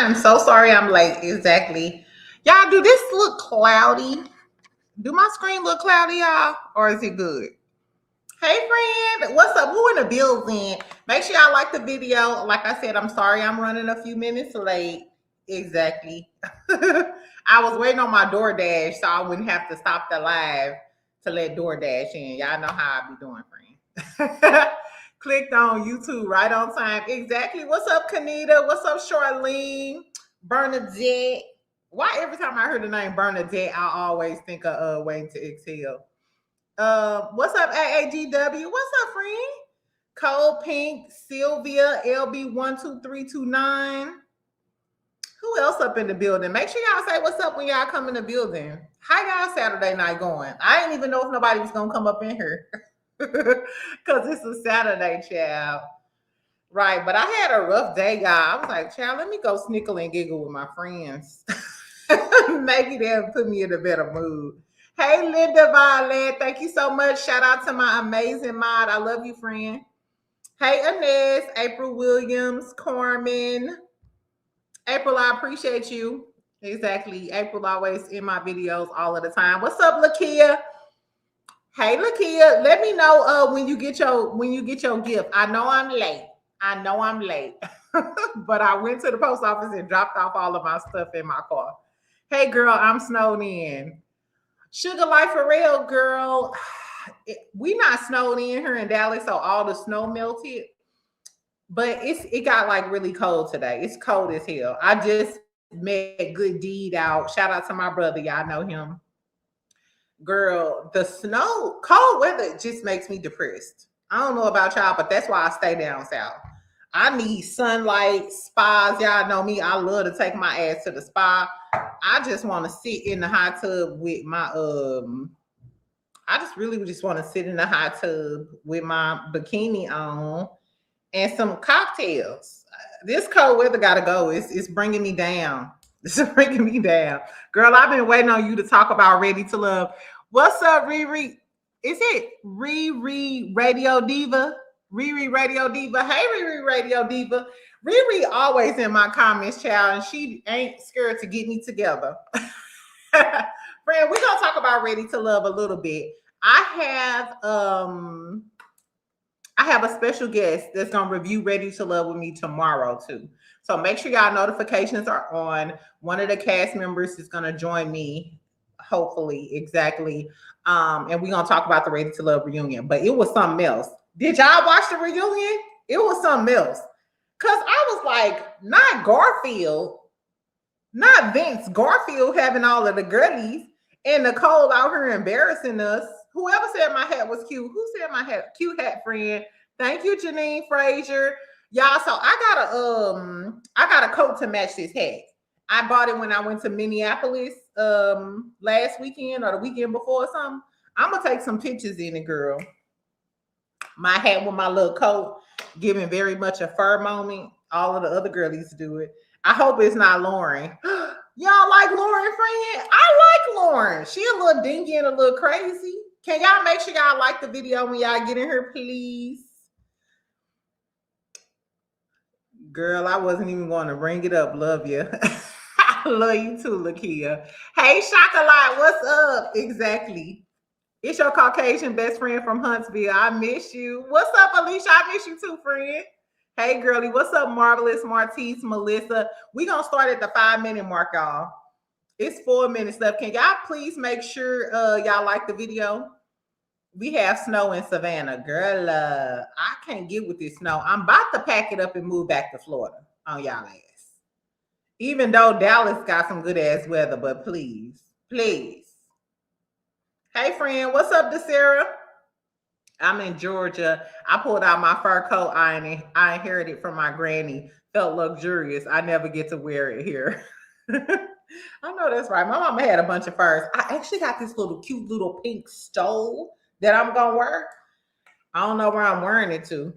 I'm so sorry I'm late. Exactly. Y'all, do this look cloudy? Do my screen look cloudy, y'all? Or is it good? Hey, friend. What's up? Who in the building? Make sure y'all like the video. Like I said, I'm sorry I'm running a few minutes late. Exactly. I was waiting on my DoorDash so I wouldn't have to stop the live to let DoorDash in. Y'all know how I be doing, friend. Clicked on YouTube right on time. Exactly. What's up, Kanita? What's up, Charlene? Bernadette. Why every time I hear the name Bernadette, I always think of Waiting to Exhale. What's up, AAGW? What's up, friend? Cole Pink, Sylvia, LB12329. Who else up in the building? Make sure y'all say what's up when y'all come in the building. How y'all Saturday night going? I didn't even know if nobody was gonna come up in here. Because it's a Saturday, child. Right, but I had a rough day, y'all. I was like, child, let me go snickle and giggle with my friends. Maybe they'll put me in a better mood. Hey, Linda Violet, thank you so much. Shout out to my amazing mod. I love you, friend. Hey, Inez, April Williams, Corman. April, I appreciate you. Exactly. April always in my videos all of the time. What's up, Lakia? Hey, Lakia, let me know when you get your gift. I know I'm late. But I went to the post office and dropped off all of my stuff in my car. Hey, girl, I'm snowed in. Sugar Life for real, girl. We not snowed in here in Dallas, so all the snow melted. But it got like really cold today. It's cold as hell. I just met Good Deed out. Shout out to my brother. Y'all know him. Girl, the snow, cold weather just makes me depressed. I don't know about y'all, but that's why I stay down south. I need sunlight, spas. Y'all know me. I love to take my ass to the spa. I just want to sit in the hot tub with my I just really just want to sit in the hot tub with my bikini on and some cocktails. This cold weather gotta go. It's bringing me down. It's bringing me down. Girl, I've been waiting on you to talk about Ready to Love. What's up, Riri? Is it Riri Radio Diva? Riri Radio Diva. Hey, Riri Radio Diva. Riri always in my comments, child, and she ain't scared to get me together. Friend, we're gonna talk about Ready to Love a little bit. I have a special guest that's gonna review Ready to Love with me tomorrow too. So make sure y'all notifications are on. One of the cast members is gonna join me, hopefully, exactly. And we're gonna talk about the Ready to Love reunion. But it was something else. Did y'all watch the reunion? It was something else. Cause I was like, not Garfield, not Vince. Garfield having all of the girlies and Nicole out here embarrassing us. Whoever said my hat was cute. Who said my hat? Cute hat, friend. Thank you, Janine Frazier. Y'all, so I got a coat to match this hat. I bought it when I went to Minneapolis last weekend or the weekend before or something. I'm gonna take some pictures in it, girl. My hat with my little coat, giving very much a fur moment. All of the other girlies do it. I hope it's not Lauren. Y'all like Lauren, friend? I like Lauren. She a little dingy and a little crazy. Can y'all make sure y'all like the video when y'all get in here, please? Girl, I wasn't even going to bring it up. Love you. I love you too, Lakia. Hey, Chocolate, what's up? Exactly. It's your Caucasian best friend from Huntsville. I miss you. What's up, Alicia? I miss you too, friend. Hey, girlie. What's up, Marvelous, Martise, Melissa? We're going to start at the 5-minute mark, y'all. It's 4 minutes left. Can y'all please make sure y'all like the video? We have snow in Savannah. Girl, I can't get with this snow. I'm about to pack it up and move back to Florida on y'all ass. Even though Dallas got some good ass weather, but please, please. Hey, friend, what's up, DeSarah? I'm in Georgia. I pulled out my fur coat I inherited from my granny. Felt luxurious. I never get to wear it here. I know that's right. My mama had a bunch of furs. I actually got this little cute little pink stole that I'm gonna wear. I don't know where I'm wearing it to.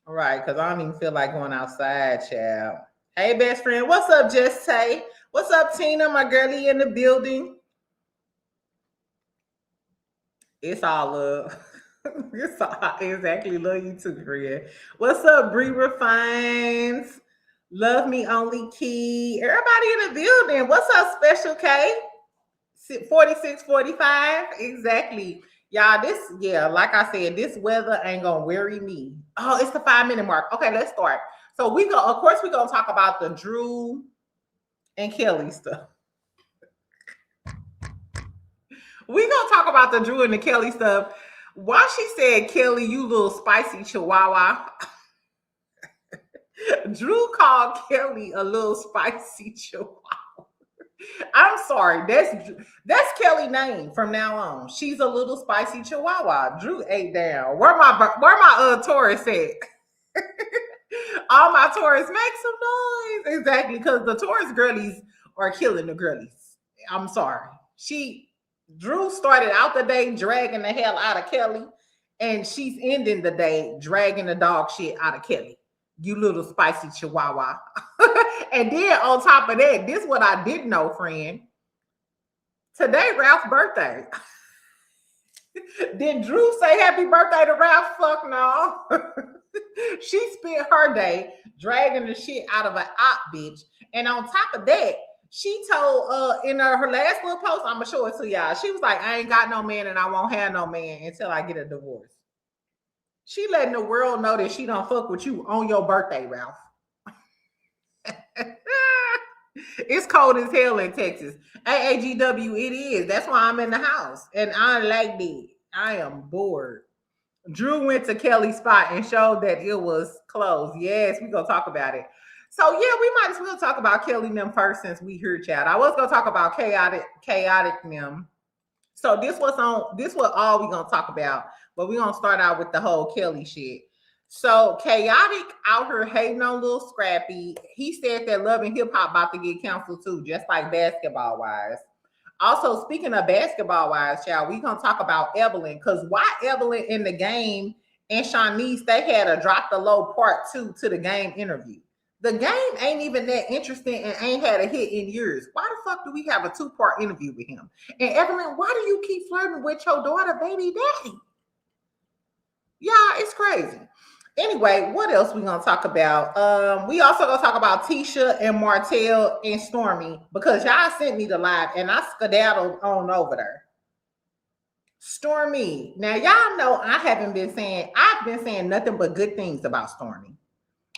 All right, because I don't even feel like going outside, child. Hey, best friend. What's up, Jess Tay? What's up, Tina? My girlie in the building. It's all love. It's all exactly love you too, friend. What's up, Bree Refines? Love me only Key. Everybody in the building. What's up, Special K? 4645. Exactly. Y'all, like I said, this weather ain't gonna worry me. Oh, it's the 5 minute mark. Okay, let's start. So of course, we're gonna talk about the Drew and Kelli stuff. We're gonna talk about the Drew and the Kelli stuff. Why she said, Kelli, you little spicy chihuahua. Drew called Kelli a little spicy chihuahua. I'm sorry. That's Kelly's name from now on. She's a little spicy chihuahua. Drew ate down. Where my Taurus at? All my Taurus make some noise. Exactly, because the Taurus girlies are killing the girlies. I'm sorry. Drew started out the day dragging the hell out of Kelli, and she's ending the day dragging the dog shit out of Kelli. You little spicy chihuahua. And then on top of that, this is what I didn't know, friend. Today, Ralph's birthday. Did Drew say happy birthday to Ralph? Fuck no. She spent her day dragging the shit out of an op bitch. And on top of that, she told in her last little post, I'm gonna show it to y'all. She was like, I ain't got no man and I won't have no man until I get a divorce. She letting the world know that she don't fuck with you on your birthday, Ralph. It's cold as hell in Texas. AAGW, it is. That's why I'm in the house. And I like that. I am bored. Drew went to Kelly's spot and showed that it was closed. Yes, we're going to talk about it. So, yeah, we might as well talk about Kelly and them first since we here, chat. I was going to talk about chaotic them. So this was all we're going to talk about. But we're going to start out with the whole Kelly shit. So Chaotic out here hating on Lil Scrappy. He said that Love and Hip Hop about to get canceled too, just like Basketball Wives. Also, speaking of Basketball Wives, y'all, we gonna talk about Evelyn, because why Evelyn in the game and Shanice, they had a Drop the Low part 2 to the game interview. The game ain't even that interesting and ain't had a hit in years. Why the fuck do we have a 2-part interview with him? And Evelyn, why do you keep flirting with your daughter, baby daddy? Yeah, it's crazy. Anyway, what else we gonna talk about? We also gonna talk about Tisha and Martell and Stormi, because y'all sent me the live and I skedaddled on over there. Stormi. Now y'all know I've been saying nothing but good things about Stormi.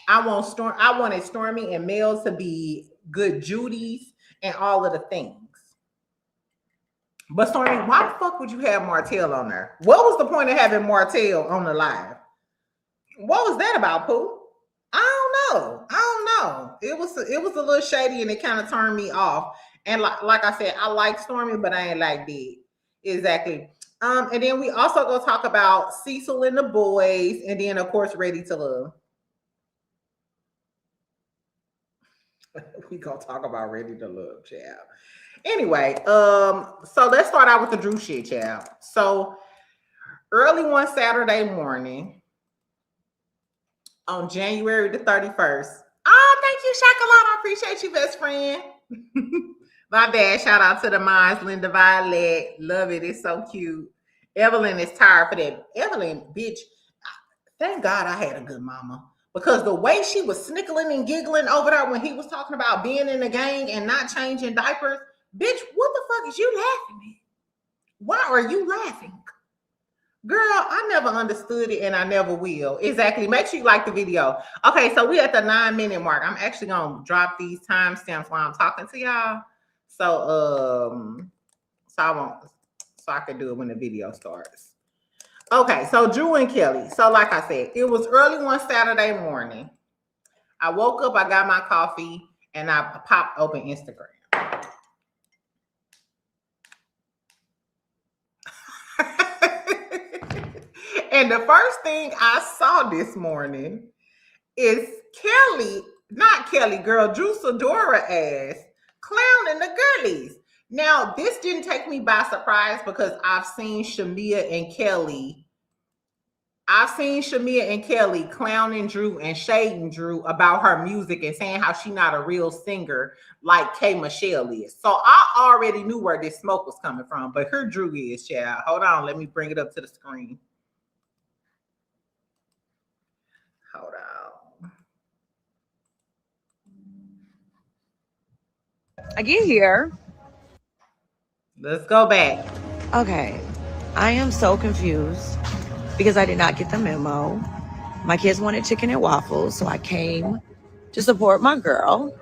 I wanted Stormi and Mel to be good Judys and all of the things. But Stormi, why the fuck would you have Martell on there? What was the point of having Martell on the live? What was that about, Pooh? I don't know. It was a little shady and it kind of turned me off. And like I said, I like Stormi, but I ain't like that. Exactly. And then we also go talk about Cecil and the boys, and then of course Ready to Love. We gonna talk about Ready to Love, child. Anyway, so let's start out with the Drew shit, child. So early one Saturday morning, on January the 31st. Oh, thank you, Shakalot. I appreciate you, best friend. My bad. Shout out to the minds, Linda Violet. Love it. It's so cute. Evelyn is tired for that. Evelyn, bitch, thank God I had a good mama. Because the way she was snickling and giggling over there when he was talking about being in the gang and not changing diapers, bitch, what the fuck is you laughing at? Why are you laughing? Girl, I never understood it and I never will. Exactly. Make sure you like the video. Okay, so we at the 9-minute mark. I'm actually gonna drop these timestamps while I'm talking to y'all. So I can do it when the video starts. Okay, so Drew and Kelly. So like I said, it was early one Saturday morning. I woke up, I got my coffee, and I popped open Instagram. And the first thing I saw this morning is Drew Sidora ass clowning the girlies. Now, this didn't take me by surprise because I've seen Shamia and Kelly clowning Drew and shading Drew about her music and saying how she's not a real singer like K. Michelle is. So I already knew where this smoke was coming from, but her Drew is, child. Hold on, let me bring it up to the screen. Hold on. I get here. Let's go back. Okay. I am so confused because I did not get the memo. My kids wanted chicken and waffles, so I came to support my girl.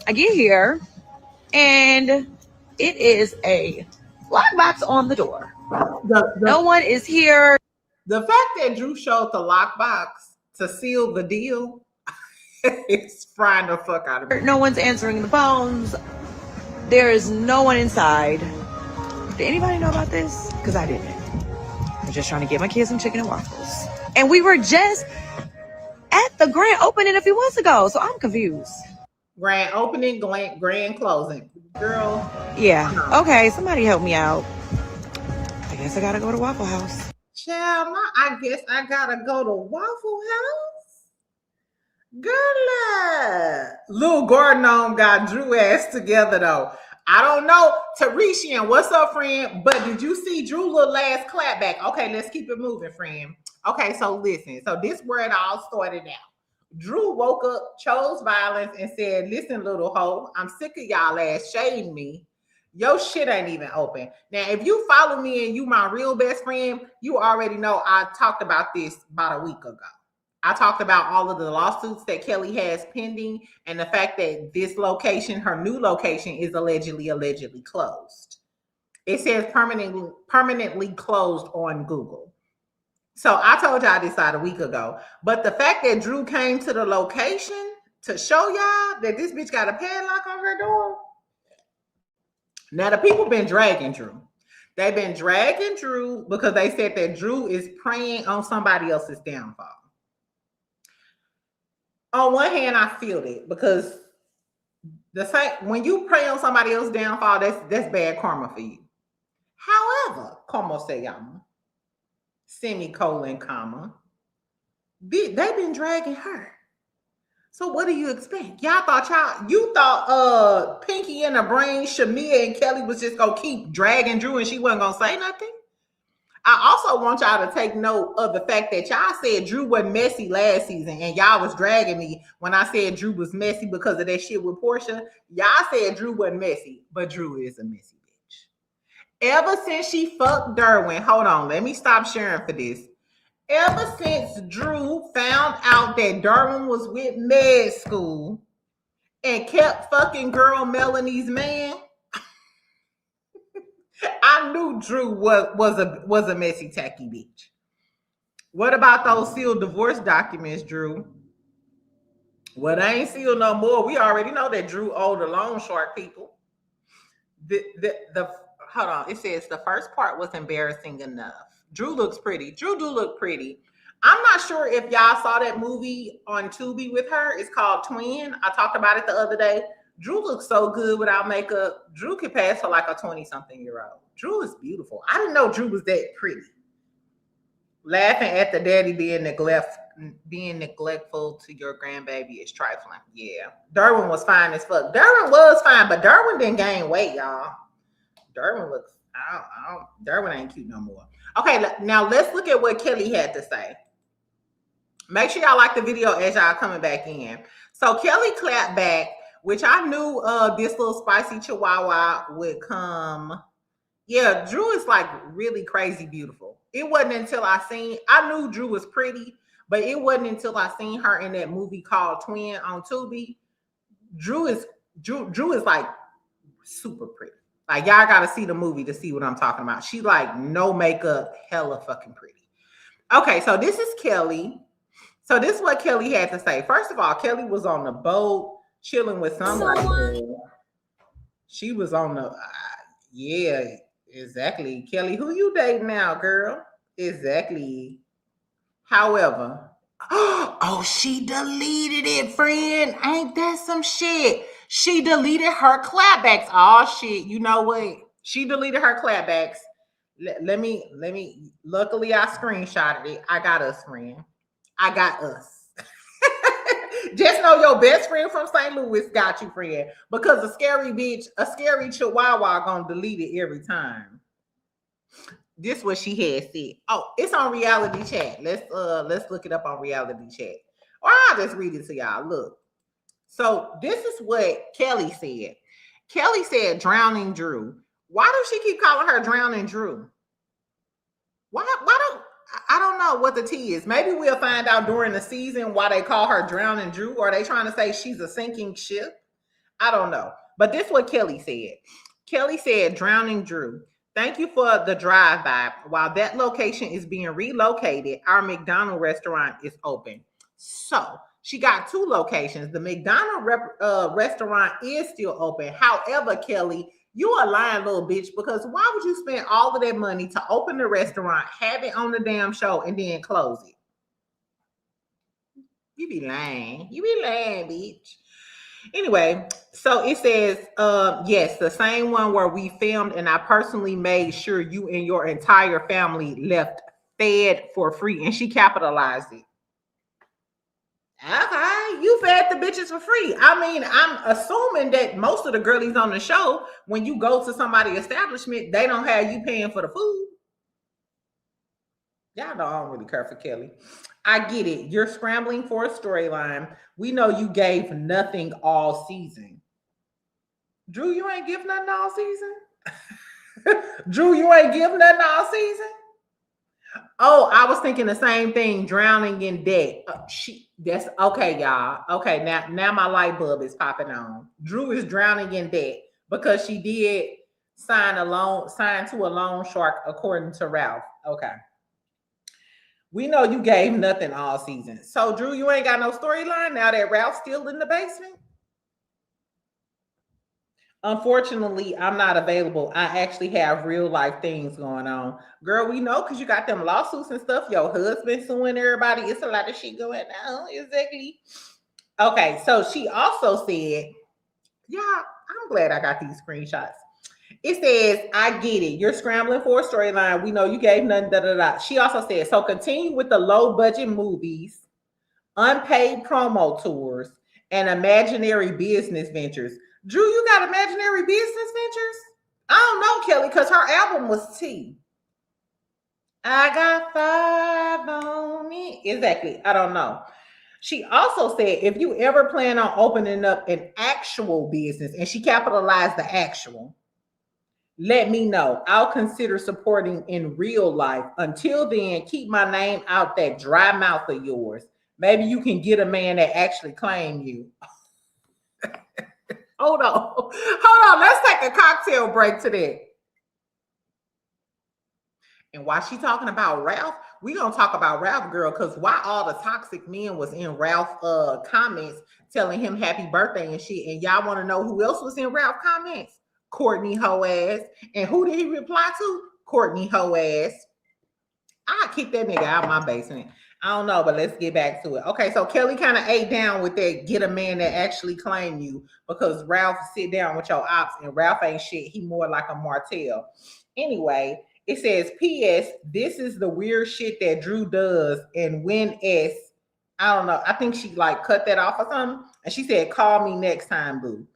I get here, and it is a lockbox on the door. No one is here. The fact that Drew showed the lockbox to seal the deal is frying the fuck out of me. No one's answering the phones. There is no one inside. Did anybody know about this? Because I didn't. I'm just trying to get my kids some chicken and waffles. And we were just at the grand opening a few months ago, so I'm confused. Grand opening, grand closing. Girl. Yeah. Okay, somebody help me out. I guess I gotta go to Waffle House. Child, I guess I gotta go to Waffle House. Girl, Lil Gordon got Drew ass together though. I don't know. Tarishian, what's up, friend? But did you see Drew little ass clap back? Okay, let's keep it moving, friend. Okay, so listen. So this where it all started out. Drew woke up, chose violence, and said, listen, little hoe, I'm sick of y'all ass shading me. Your shit ain't even open. Now, if you follow me and you my real best friend, you already know I talked about this about a week ago. I talked about all of the lawsuits that Kelli has pending and the fact that this location, her new location, is allegedly closed. It says permanently closed on Google. So I told y'all this about a week ago. But the fact that Drew came to the location to show y'all that this bitch got a padlock on her door. Now the people been dragging Drew. They've been dragging Drew because they said that Drew is preying on somebody else's downfall. On one hand, I feel it because when you prey on somebody else's downfall, that's bad karma for you. However, como se llama, semicolon, comma, they've been dragging her. So what do you expect? You thought Pinky and the Brain, Shamia and Kelli was just gonna keep dragging Drew and she wasn't gonna say nothing? I also want y'all to take note of the fact that y'all said Drew wasn't messy last season and y'all was dragging me when I said Drew was messy because of that shit with Portia. Y'all said Drew wasn't messy, but Drew is a messy bitch. Ever since she fucked Derwin, hold on, let me stop sharing for this. Ever since Drew found out that Derwin was with med school and kept fucking girl Melanie's man, I knew Drew was a messy, tacky bitch. What about those sealed divorce documents, Drew? Well, they ain't sealed no more. We already know that Drew owed the loan shark people. Hold on. It says the first part was embarrassing enough. Drew looks pretty. Drew do look pretty. I'm not sure if y'all saw that movie on Tubi with her. It's called Twin. I talked about it the other day. Drew looks so good without makeup. Drew could pass for like a 20-something-year-old. Drew is beautiful. I didn't know Drew was that pretty. Laughing at the daddy being neglectful to your grandbaby is trifling. Yeah. Derwin was fine as fuck. Derwin was fine, but Derwin didn't gain weight, y'all. Derwin looks, Derwin ain't cute no more. Okay, now let's look at what Kelli had to say. Make sure y'all like the video as y'all coming back in. So Kelli clapped back, which I knew this little spicy chihuahua would come. Yeah, Drew is like really crazy beautiful. It wasn't until I knew Drew was pretty, but it wasn't until I seen her in that movie called Twin on Tubi. Drew is like super pretty. Like y'all gotta see the movie to see what I'm talking about. She like no makeup, hella fucking pretty. Okay, so this is Kelli. So this is what Kelli had to say. First of all, Kelli was on the boat chilling with somebody. She was on the, yeah, exactly. Kelli, who you dating now, girl? Exactly. However, oh, she deleted it, friend. Ain't that some shit? She deleted her clapbacks. Oh shit, you know what? She deleted her clapbacks. Let me, luckily I screenshotted it. I got us, friend. I got us. Just know your best friend from St. Louis got you, friend. Because a scary bitch, a scary chihuahua gonna delete it every time. This is what she had said. Oh, it's on reality chat. Let's look it up on reality chat. Or I'll just read it to y'all. Look. So this is what Kelli said. Kelli said drowning Drew. Why does she keep calling her drowning Drew? Why don't I don't know what the tea is. Maybe we'll find out during the season why they call her drowning Drew. Or are they trying to say she's a sinking ship? I don't know. But this is what Kelli said. Kelli said, drowning Drew. Thank you for the drive-by. While that location is being relocated, our McDonald's restaurant is open. So she got 2 locations. The McDonald's restaurant is still open. However, Kelli, you a lying little bitch, because why would you spend all of that money to open the restaurant, have it on the damn show, and then close it? You be lying. You be lying, bitch. Anyway, so it says, yes, the same one where we filmed, and I personally made sure you and your entire family left fed for free, and she capitalized it. Okay, you fed the bitches for free. I mean, I'm assuming that most of the girlies on the show, when you go to somebody's establishment, they don't have you paying for the food. Y'all know I don't really care for Kelli. I get it. You're scrambling for a storyline. We know you gave nothing all season. Drew, you ain't give nothing all season? Drew, you ain't give nothing all season? Oh, I was thinking the same thing, drowning in debt. That's okay, y'all. Okay, now my light bulb is popping on. Drew is drowning in debt because she did sign to a loan shark, according to Ralph. Okay. We know you gave nothing all season. So, Drew, you ain't got no storyline now that Ralph's still in the basement? Unfortunately, I'm not available. I actually have real life things going on. Girl, we know because you got them lawsuits and stuff. Your husband suing everybody. It's a lot of shit going on. Exactly. Okay, so she also said, yeah, I'm glad I got these screenshots. It says, I get it. You're scrambling for a storyline. We know you gave nothing, da, da, da. She also said, so continue with the low budget movies, unpaid promo tours, and imaginary business ventures. Drew, you got imaginary business ventures? I don't know, Kelli, because her album was T. I got 5 on me. Exactly. I don't know. She also said, if you ever plan on opening up an actual business, and she capitalized the actual, let me know. I'll consider supporting in real life. Until then, keep my name out that dry mouth of yours. Maybe you can get a man that actually claim you. Hold on. Let's take a cocktail break to that. And while she talking about Ralph, we gonna talk about Ralph, girl, because why all the toxic men was in Ralph comments telling him happy birthday and shit. And y'all want to know who else was in Ralph comments? Courtney hoe ass. And who did he reply to? Courtney hoe ass. I'll kick that nigga out of my basement. I don't know, but let's get back to it. Okay, so Kelli kind of ate down with that get a man that actually claim you, because Ralph sit down with your ops and Ralph ain't shit. He more like a Martell. Anyway, it says, P.S. This is the weird shit that Drew does. And when I don't know, I think she like cut that off or something. And she said, call me next time, boo.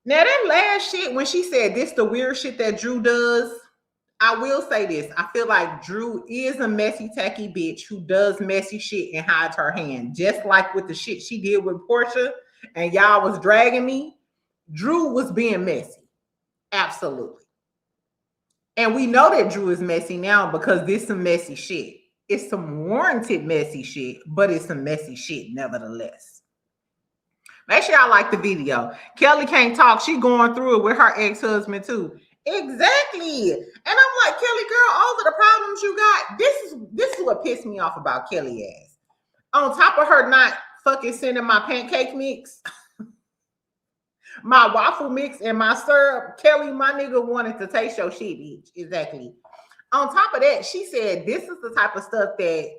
Now that last shit, when she said this the weird shit that Drew does, I will say this. I feel like Drew is a messy, tacky bitch who does messy shit and hides her hand. Just like with the shit she did with Portia and y'all was dragging me, Drew was being messy. Absolutely. And we know that Drew is messy now because this is some messy shit. It's some warranted messy shit, but it's some messy shit nevertheless. Make sure y'all like the video. Kelli can't talk. She going through it with her ex-husband too. Exactly. And I'm like, Kelli, girl, all of the problems you got, this is what pissed me off about Kelli ass. On top of her not fucking sending my pancake mix, my waffle mix, and my syrup, Kelli, my nigga wanted to taste your shit, bitch. Exactly. On top of that, she said this is the type of stuff that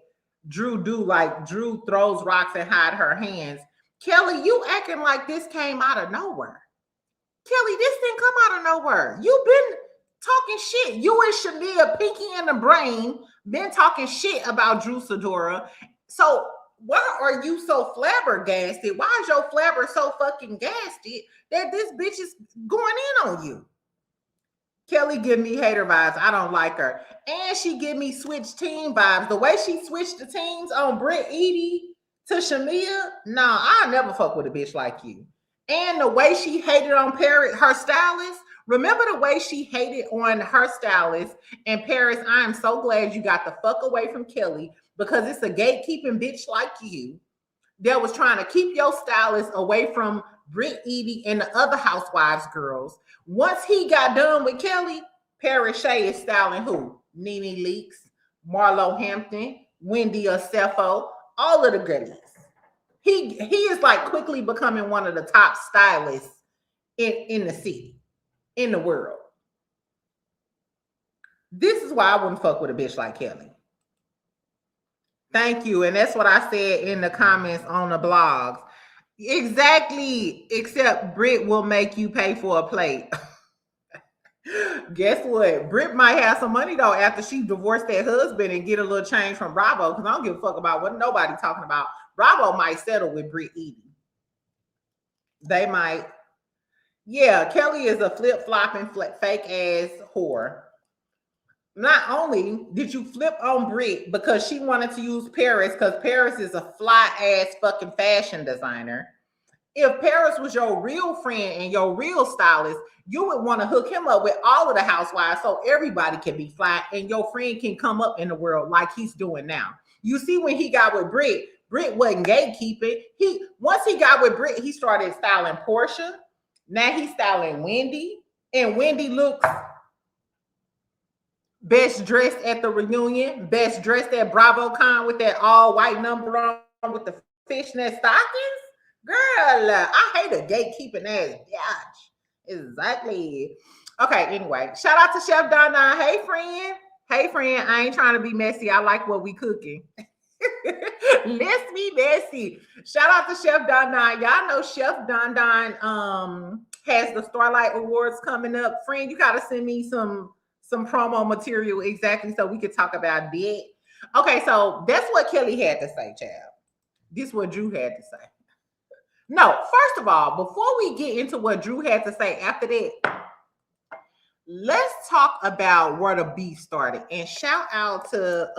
Drew do, like Drew throws rocks and hide her hands. Kelli, you acting like this came out of nowhere. Kelli, this didn't come out of nowhere. You've been talking shit. You and Shamia, Pinky and the Brain, been talking shit about Drew Sidora. So why are you so flabbergasted? Why is your flabber so fucking gasted that this bitch is going in on you? Kelli give me hater vibes. I don't like her. And she give me switch team vibes. The way she switched the teams on Britt Edie to Shamia, nah, I'll never fuck with a bitch like you. And the way she hated on Paris, her stylist. Remember the way she hated on her stylist and Paris? I am so glad you got the fuck away from Kelly, because it's a gatekeeping bitch like you that was trying to keep your stylist away from Britt Edie and the other housewives girls. Once he got done with Kelly, Paris Shea is styling who? Nene Leakes, Marlo Hampton, Wendy Acefo, all of the goodies. He is like quickly becoming one of the top stylists in the city, in the world. This is why I wouldn't fuck with a bitch like Kelly. Thank you. And that's what I said in the comments on the blogs. Exactly. Except Britt will make you pay for a plate. Guess what? Britt might have some money though after she divorced that husband and get a little change from Bravo, because I don't give a fuck about what nobody talking about. Bravo might settle with Britt Edie. They might. Yeah, Kelly is a flip-flopping, fake-ass whore. Not only did you flip on Britt because she wanted to use Paris, because Paris is a fly-ass fucking fashion designer. If Paris was your real friend and your real stylist, you would want to hook him up with all of the housewives so everybody can be fly and your friend can come up in the world like he's doing now. You see, when he got with Britt wasn't gatekeeping. Once he got with Britt, he started styling Portia. Now he's styling Wendy. And Wendy looks best dressed at the reunion, best dressed at BravoCon with that all white number on with the fishnet stockings. Girl, I hate a gatekeeping ass bitch. Exactly. Okay, anyway, shout out to Chef Donna. Hey, friend. Hey, friend. I ain't trying to be messy. I like what we cooking. Let's be messy. Shout out to Chef Don Don. Y'all know Chef Don Don has the Starlight Awards coming up. Friend, you gotta send me some promo material exactly so we could talk about that. Okay, so that's what Kelly had to say, child. This is what Drew had to say. No, first of all, before we get into what Drew had to say after that, let's talk about where the beef started. And shout out to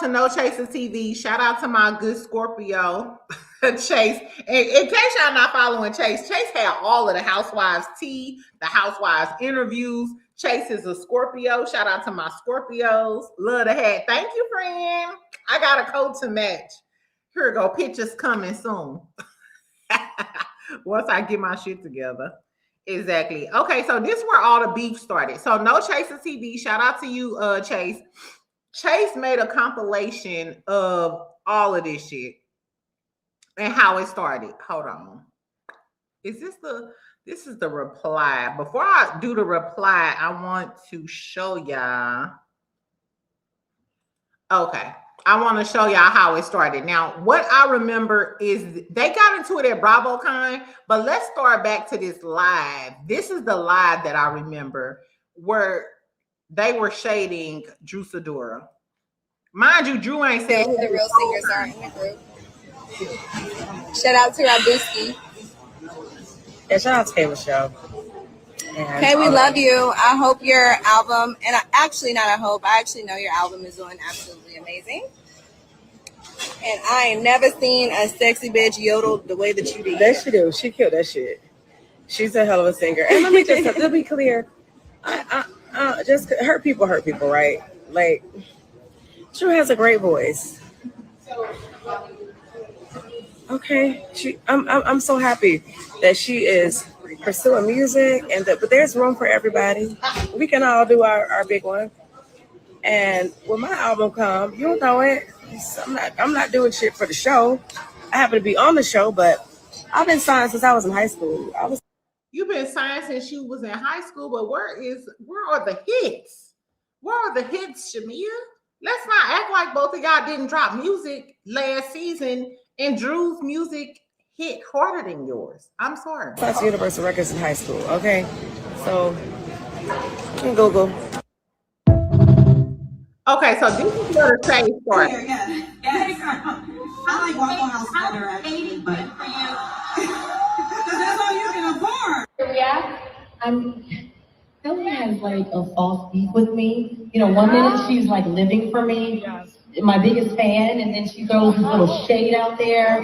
No Chaser TV. Shout out to my good Scorpio, Chase. And in case y'all not following Chase had all of the Housewives tea, the Housewives interviews. Chase is a Scorpio. Shout out to my Scorpios. Love the hat. Thank you, friend. I got a coat to match. Here we go. Pictures coming soon. Once I get my shit together. Exactly. Okay, so this is where all the beef started. So No Chaser TV. Shout out to you, Chase. Chase made a compilation of all of this shit and how it started. Hold on. This is the reply. Before I do the reply, I want to show y'all. Okay. I want to show y'all how it started. Now, what I remember is they got into it at BravoCon, but let's start back to this live. This is the live that I remember where they were shading Drew Sidora. Mind you, Drew ain't said who the real singers are in the group. Shout out to Rabuski. Yeah, shout out to K Michelle. Okay, we love you. I hope your album, and I actually know your album is doing absolutely amazing. And I ain't never seen a sexy bitch yodel the way that you did. That she do. She killed that shit. She's a hell of a singer. And let me just to be clear, I just hurt people, right? Like, Drew has a great voice. Okay, I'm so happy that she is pursuing music, but there's room for everybody. We can all do our big one. And when my album comes, you'll know it. I'm not doing shit for the show. I happen to be on the show, but I've been signed since I was in high school. You've been signed since you was in high school, but where are the hits? Where are the hits, Shamia? Let's not act like both of y'all didn't drop music last season and Drew's music hit harder than yours. I'm sorry. That's Universal Records in high school, okay? So, you can Google. Okay, so this is where the chase started. Yeah. I like Waffle House better, actually, but because that's all you can afford. Yeah, Kelly has like a false beef with me. You know, 1 minute she's like living for me, my biggest fan, and then she throws this little shade out there.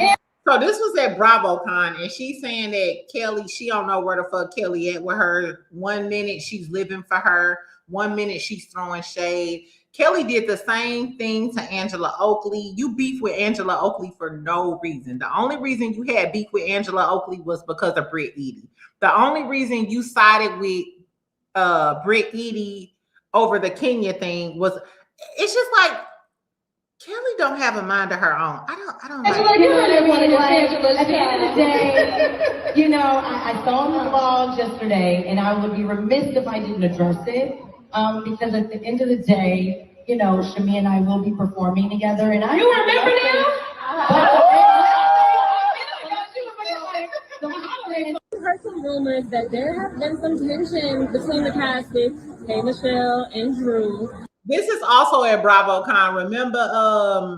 So this was at BravoCon, and she's saying that Kelli, she don't know where the fuck Kelli at with her. 1 minute she's living for her, 1 minute she's throwing shade. Kelli did the same thing to Angela Oakley. You beef with Angela Oakley for no reason. The only reason you had beef with Angela Oakley was because of Britt Eady. The only reason you sided with Britt Eady over the Kenya thing was, it's just like, Kelli don't have a mind of her own. I don't know. At the end of the day, you know, I saw the vlogs yesterday, and I would be remiss if I didn't address it. Because at the end of the day, you know, Shami and I will be performing together, and you remember now? I've heard some rumors that there have been some tension between the caskets, K. Michelle and Drew. This is also at BravoCon. Remember,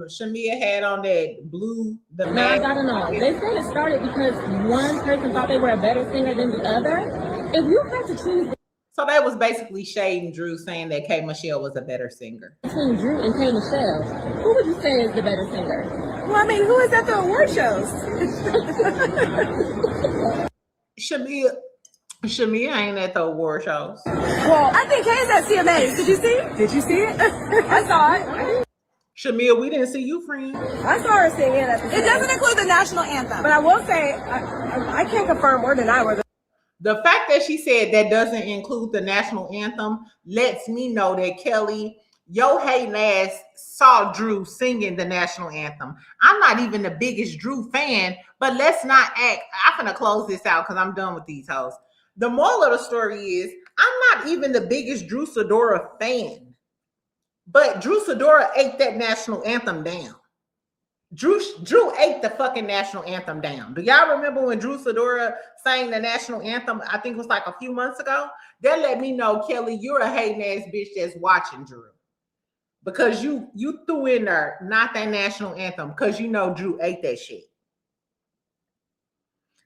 Shamia had on that blue. Now I gotta know. They said it started because one person thought they were a better singer than the other. If you had to choose, so that was basically shading Drew, saying that K. Michelle was a better singer. between Drew and K. Michelle, who would you say is the better singer? Well, I mean, who is at the award shows? Shamia ain't at the award shows. Well, I think Kay's at CMAs. Did you see it? Did you see it? I saw it. Shamia, we didn't see you, friend. I saw her singing at the It doesn't include the national anthem. But I will say, I can't confirm or deny whether. The fact that she said that doesn't include the national anthem lets me know that Kelli, your hating ass saw Drew singing the national anthem. I'm not even the biggest Drew fan, but let's not act. I'm gonna close this out because I'm done with these hoes. The moral of the story is I'm not even the biggest Drew Sidora fan, but Drew Sidora ate that national anthem down. Drew ate the fucking national anthem down. Do y'all remember when Drew Sidora sang the national anthem? I think it was like a few months ago. That let me know, Kelli, you're a hating ass bitch that's watching Drew. Because you threw in there not that national anthem because you know Drew ate that shit.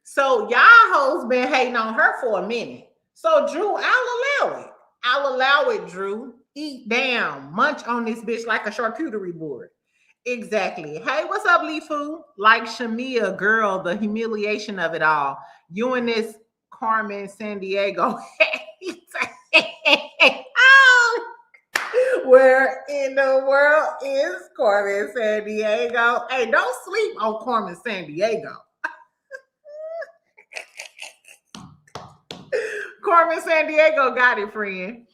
So y'all hoes been hating on her for a minute. So Drew, I'll allow it. I'll allow it, Drew. Eat down. Munch on this bitch like a charcuterie board. Exactly. Hey, what's up, Lee Fu? Like Shamia, girl, the humiliation of it all. You and this Carmen Sandiego. Oh, where in the world is Carmen Sandiego? Hey, don't sleep on Carmen Sandiego. Carmen Sandiego got it, friend.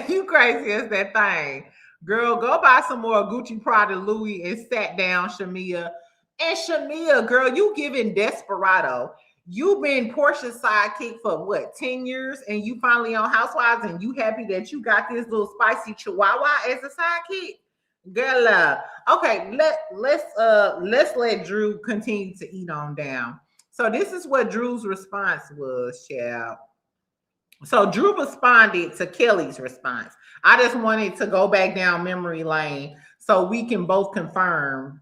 You crazy as that thing. Girl, go buy some more Gucci, Prada, Louis, and sat down, Shamia. And Shamia, girl, you giving desperado. You've been Portia's sidekick for what, 10 years? And you finally on Housewives, and you happy that you got this little spicy chihuahua as a sidekick? Girl, okay, let's let Drew continue to eat on down. So this is what Drew's response was, child. So Drew responded to Kelli's response. I just wanted to go back down memory lane so we can both confirm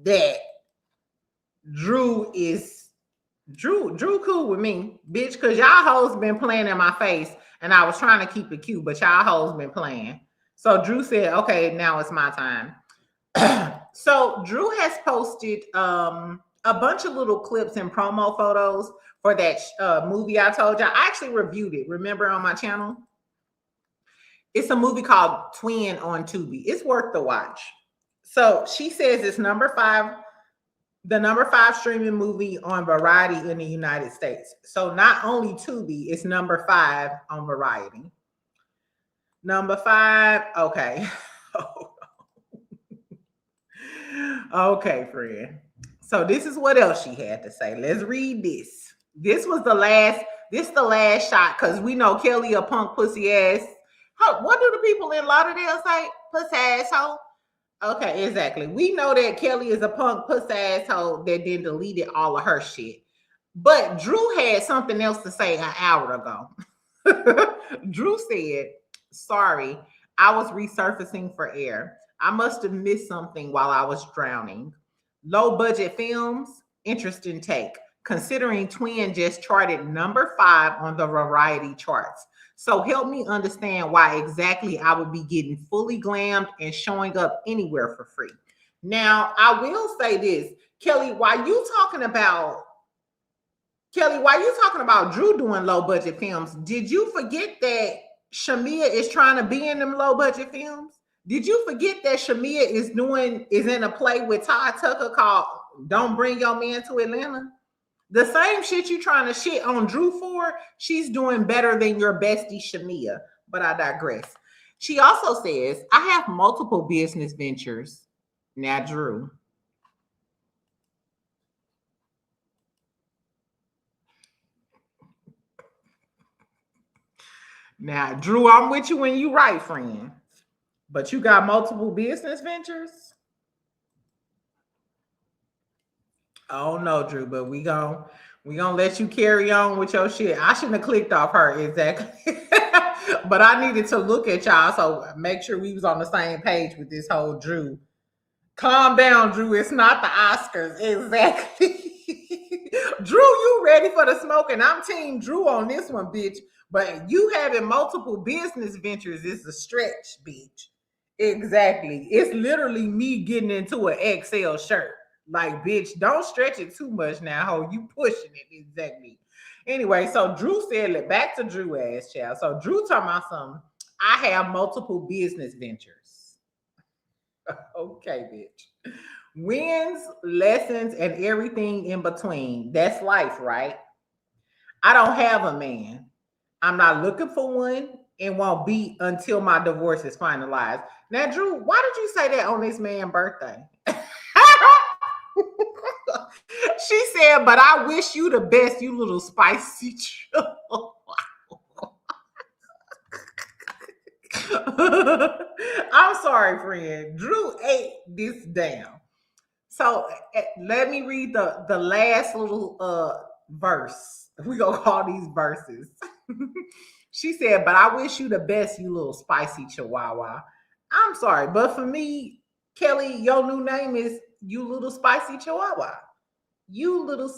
that Drew cool with me, bitch, because y'all hoes been playing in my face and I was trying to keep it cute, but y'all hoes been playing. So Drew said, okay, now it's my time. So Drew has posted a bunch of little clips and promo photos for that movie I told y'all. I actually reviewed it, remember, on my channel? It's a movie called Twin on Tubi. It's worth the watch. So she says it's the number 5 streaming movie on Variety in the United States. So not only Tubi, it's number 5 on Variety. Number 5, okay. Okay, friend. So this is what else she had to say. Let's read this. This was the last shot, because we know Kelli a punk pussy ass. What do the people in Lauderdale say? Pussy asshole. Okay, exactly. We know that Kelli is a punk pussy asshole that then deleted all of her shit. But Drew had something else to say an hour ago. Drew said, sorry, I was resurfacing for air. I must have missed something while I was drowning. Low budget films, interesting take, considering Twin just charted number 5 on the Variety charts. So help me understand why exactly I would be getting fully glammed and showing up anywhere for free. Now, I will say this. Kelly, why you talking about Drew doing low budget films? Did you forget that Shamia is trying to be in them low budget films? Did you forget that Shamia is in a play with Todd Tucker called Don't Bring Your Man to Atlanta? The same shit you trying to shit on Drew for, she's doing better than your bestie Shamia. But I digress. She also says, I have multiple business ventures. Now, Drew. Now, Drew, I'm with you when you right, friend. But you got multiple business ventures? I don't know, Drew, but we gonna let you carry on with your shit. I shouldn't have clicked off her exactly. But I needed to look at y'all, so make sure we was on the same page with this whole Drew. Calm down, Drew. It's not the Oscars. Exactly. Drew, you ready for the smoke? And I'm team Drew on this one, bitch. But you having multiple business ventures is a stretch, bitch. Exactly. It's literally me getting into an XL shirt. Like, bitch, don't stretch it too much now, ho. You pushing it. Exactly. Anyway, so Drew said, back to Drew ass, child. So Drew talking about something. I have multiple business ventures. Okay, bitch. Wins, lessons, and everything in between. That's life, right? I don't have a man. I'm not looking for one and won't be until my divorce is finalized. Now, Drew, why did you say that on this man's birthday? She said, but I wish you the best, you little spicy. I'm sorry, friend. Drew ate this down. So let me read the last little verse. We gonna call these verses. She said, but I wish you the best, you little spicy chihuahua. I'm sorry, but for me, Kelly, your new name is you little spicy chihuahua. You little...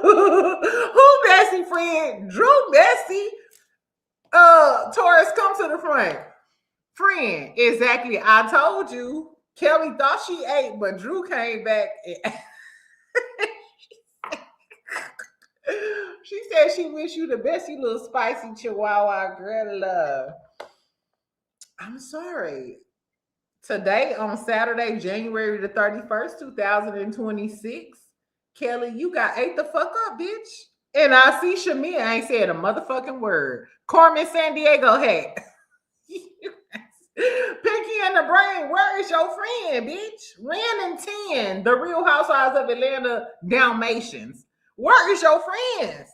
Who messy, friend? Drew messy. Taurus, come to the front. Friend, exactly. I told you. Kelly thought she ate, but Drew came back. She said she wish you the best, you little spicy chihuahua girl. Love. I'm sorry. Today, on Saturday, January the 31st, 2026, Kelly, you got ate the fuck up, bitch. And I see Shamia ain't said a motherfucking word. Carmen San Diego, hey. Pinky in the brain, where is your friend, bitch? Ren and 10, the Real Housewives of Atlanta Dalmatians. Where is your friends?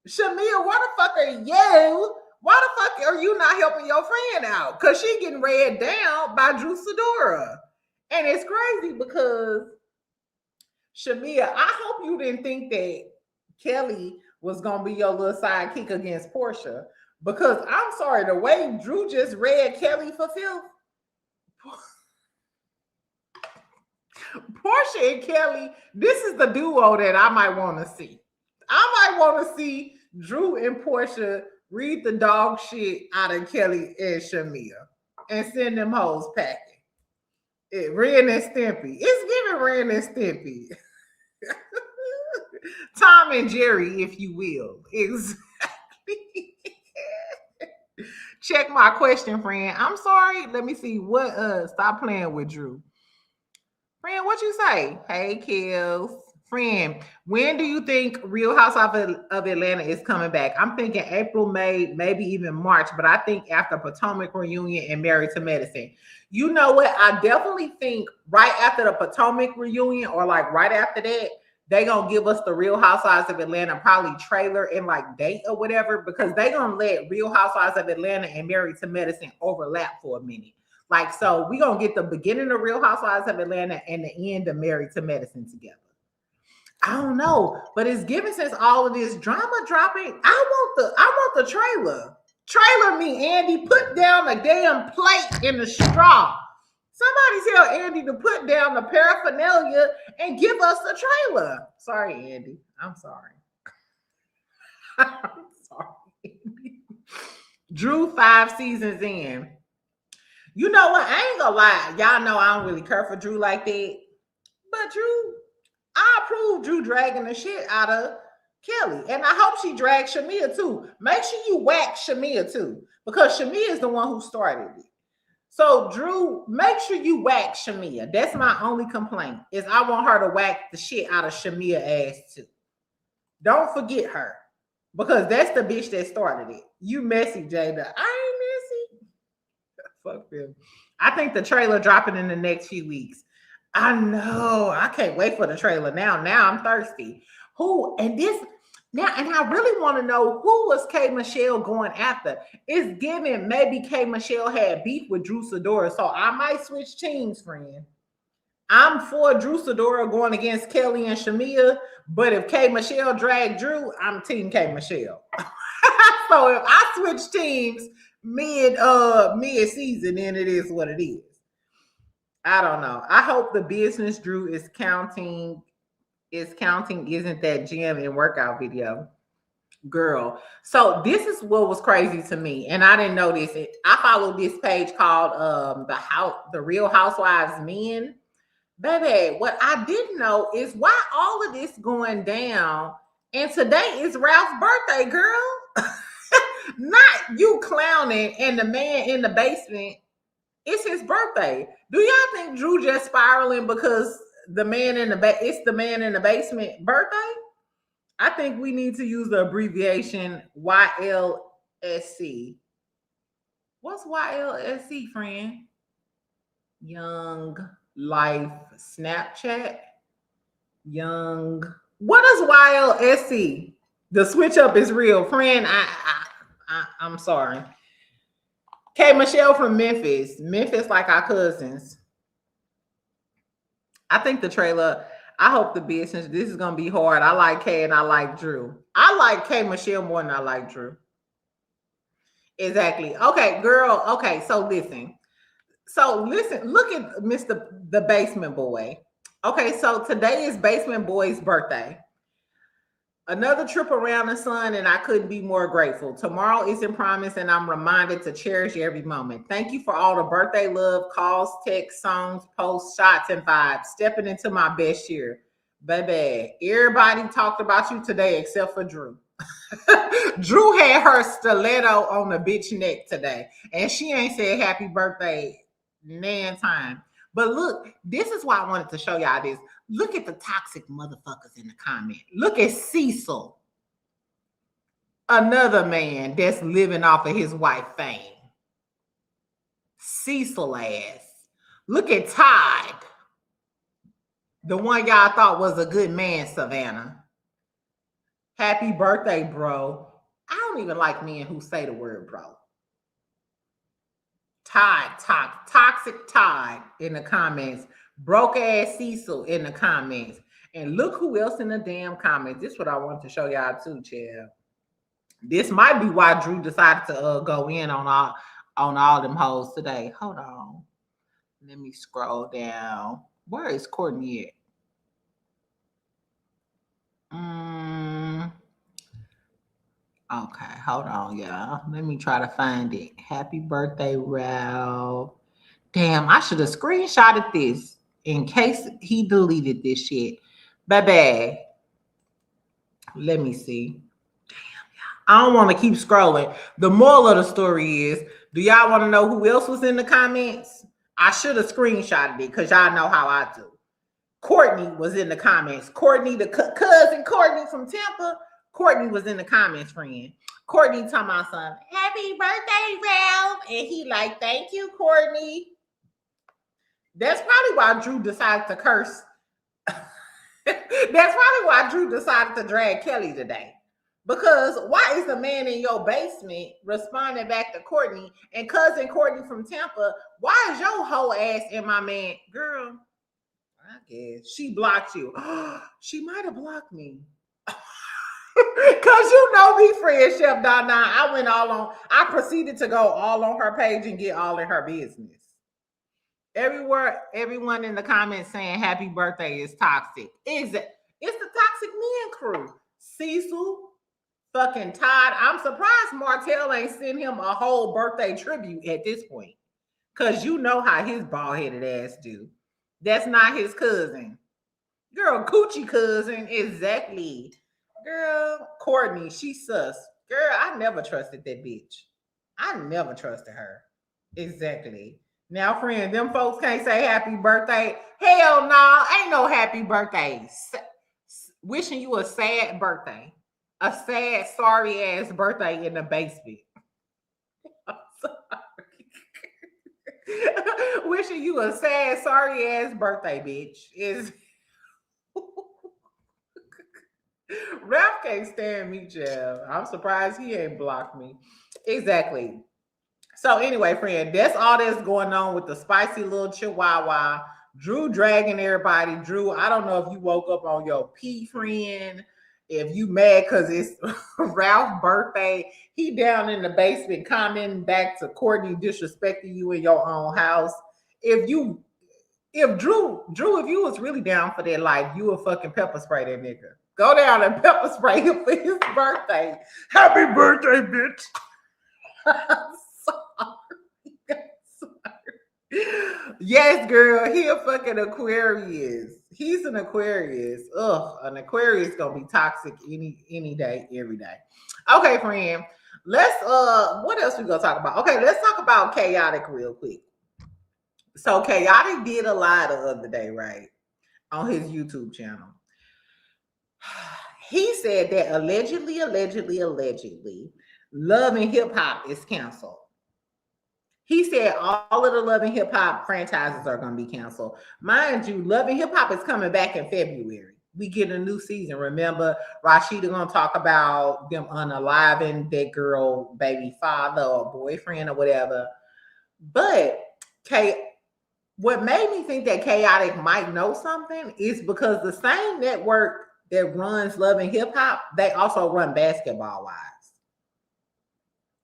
Shamia, where the fuck are you? Why the fuck are you not helping your friend out? Because she getting read down by Drew Sidora. And it's crazy because, Shamia, I hope you didn't think that Kelly was going to be your little sidekick against Portia. Because I'm sorry, the way Drew just read Kelly for filth. Portia and Kelly, this is the duo that I might want to see. I might want to see Drew and Portia read the dog shit out of Kelly and Shamia and send them hoes packing. Ren and Stimpy. It's giving Ren and Stimpy. Tom and Jerry, if you will. Exactly. Check my question, friend. I'm sorry. Let me see what stop playing with Drew. Friend, what you say? Hey, Kills. Friend, when do you think Real Housewives of Atlanta is coming back? I'm thinking April, May, maybe even March, but I think after Potomac reunion and Married to Medicine. You know what? I definitely think right after the Potomac reunion or like right after that, they gonna give us the Real Housewives of Atlanta probably trailer and like date or whatever, because they gonna let Real Housewives of Atlanta and Married to Medicine overlap for a minute. Like, so we gonna get the beginning of Real Housewives of Atlanta and the end of Married to Medicine together. I don't know, but it's given since all of this drama dropping. I want the trailer. Trailer me, Andy. Put down a damn plate in the straw. Somebody tell Andy to put down the paraphernalia and give us the trailer. Sorry, Andy. I'm sorry. I'm sorry, Andy. Drew 5 seasons in. You know what? I ain't gonna lie. Y'all know I don't really care for Drew like that. But Drew, I approve Drew dragging the shit out of Kelli. And I hope she drags Shamia too. Make sure you whack Shamia too. Because Shamia is the one who started it. So Drew, make sure you whack Shamia. That's my only complaint. Is I want her to whack the shit out of Shamia ass too. Don't forget her. Because that's the bitch that started it. You messy, Jada. I ain't messy. Fuck them. I think the trailer dropping in the next few weeks. I know. I can't wait for the trailer now. Now I'm thirsty. Who and this now, and I really want to know who was K Michelle going after. It's given maybe K Michelle had beef with Drew Sidora, so I might switch teams, friend. I'm for Drew Sidora going against Kelli and Shamia, but if K Michelle dragged Drew, I'm team K Michelle. So if I switch teams mid season, then it is what it is. I don't know. I hope the business Drew is counting isn't that gym and workout video. Girl. So this is what was crazy to me, and I didn't know this. I followed this page called the Real Housewives Men. Baby, what I didn't know is why all of this going down, and today is Ralph's birthday, girl. Not you clowning and the man in the basement. It's his birthday. Do y'all think Drew just spiraling because the man in it's the man in the basement birthday? I think we need to use the abbreviation YLSC. What's YLSC, friend? Young Life Snapchat. What is YLSC? The switch up is real, friend. I'm sorry. K Michelle from Memphis like our cousins. I think the trailer, I hope the business, this is going to be hard. I like K and I like Drew. I like K Michelle more than I like Drew. Exactly. Okay, girl. Okay, so listen. Look at Mr. the Basement Boy. Okay, so today is Basement Boy's birthday. Another trip around the sun, and I couldn't be more grateful. Tomorrow isn't promised, and I'm reminded to cherish every moment. Thank you for all the birthday love, calls, texts, songs, posts, shots, and vibes. Stepping into my best year. Baby, everybody talked about you today except for Drew. Drew had her stiletto on the bitch neck today, and she ain't said happy birthday nan time. But look, this is why I wanted to show y'all this. Look at the toxic motherfuckers in the comment. Look at Cecil. Another man that's living off of his wife fame. Cecil ass. Look at Todd. The one y'all thought was a good man, Savannah. Happy birthday, bro. I don't even like men who say the word bro. Todd, toxic Todd in the comments. Broke ass Cecil in the comments. And look who else in the damn comments. This is what I want to show y'all too, chill. This might be why Drew decided to go in on all them hoes today. Hold on. Let me scroll down. Where is Courtney at? Okay, hold on, y'all. Let me try to find it. Happy birthday, Ralph. Damn, I should have screenshotted this in case he deleted this shit. Baby, let me see. Damn, y'all. I don't want to keep scrolling. The moral of the story is, do y'all want to know who else was in the comments? I should have screenshotted it because y'all know how I do. Courtney was in the comments. Courtney, the cousin Courtney from Tampa. Courtney was in the comments, friend. Courtney talking about something. Happy birthday, Ralph. And he like, thank you, Courtney. That's probably why Drew decided to curse. That's probably why Drew decided to drag Kelli today. Because why is the man in your basement responding back to Courtney and cousin Courtney from Tampa? Why is your whole ass in my man? Girl, I guess she blocked you. She might have blocked me. Cause you know me, friend Chef Donna. I proceeded to go all on her page and get all in her business. Everyone in the comments saying happy birthday is toxic. It's the toxic men crew. Cecil, fucking Todd. I'm surprised Martell ain't sent him a whole birthday tribute at this point. Cause you know how his bald-headed ass do. That's not his cousin. Girl, coochie cousin, exactly. Girl, Courtney, she sus. Girl, I never trusted that bitch. I never trusted her. Exactly. Now, friend, them folks can't say happy birthday. Hell no, ain't no happy birthday. Wishing you a sad birthday. A sad, sorry ass birthday in the basement. Wishing you a sad, sorry ass birthday, bitch. Is Ralph can't stand me, Jeff. I'm surprised he ain't blocked me. Exactly. So anyway, friend, that's all that's going on with the spicy little chihuahua. Drew dragging everybody. Drew, I don't know if you woke up on your pee, friend. If you mad because it's Ralph's birthday, he down in the basement commenting back to Courtney disrespecting you in your own house. If Drew, if you was really down for that life, you would fucking pepper spray that nigga. Go down and pepper spray him for his birthday. Happy birthday, bitch. Yes, girl, he a fucking Aquarius. He's an Aquarius. Ugh, an Aquarius gonna be toxic any day, every day. Okay, friend. Let's what else we gonna talk about? Okay, let's talk about Chaotic real quick. So Chaotic did a lie the other day, right? On his YouTube channel. He said that allegedly, Love and Hip Hop is canceled. He said all of the Love and Hip Hop franchises are going to be canceled. Mind you, Love and Hip Hop is coming back in February. We get a new season. Remember, Rashida going to talk about them unaliving that girl, baby father or boyfriend or whatever. But what made me think that Chaotic might know something is because the same network that runs Love and Hip Hop, they also run Basketball Wives.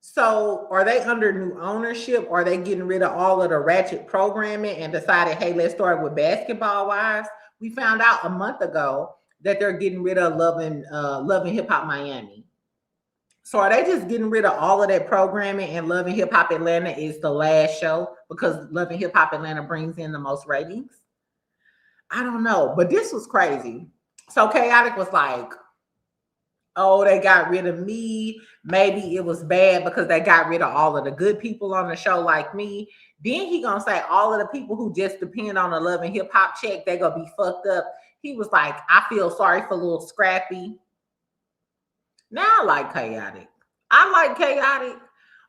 So are they under new ownership? Or are they getting rid of all of the ratchet programming and decided, hey, let's start with Basketball Wives? We found out a month ago that they're getting rid of Love and Hip Hop Miami. So are they just getting rid of all of that programming and Love and Hip Hop Atlanta is the last show because Love and Hip Hop Atlanta brings in the most ratings? I don't know, but this was crazy. So Chaotic was like, oh, they got rid of me. Maybe it was bad because they got rid of all of the good people on the show like me. Then he gonna say all of the people who just depend on the Love and Hip Hop check, they gonna be fucked up. He was like, I feel sorry for little Scrappy. Now I like Chaotic,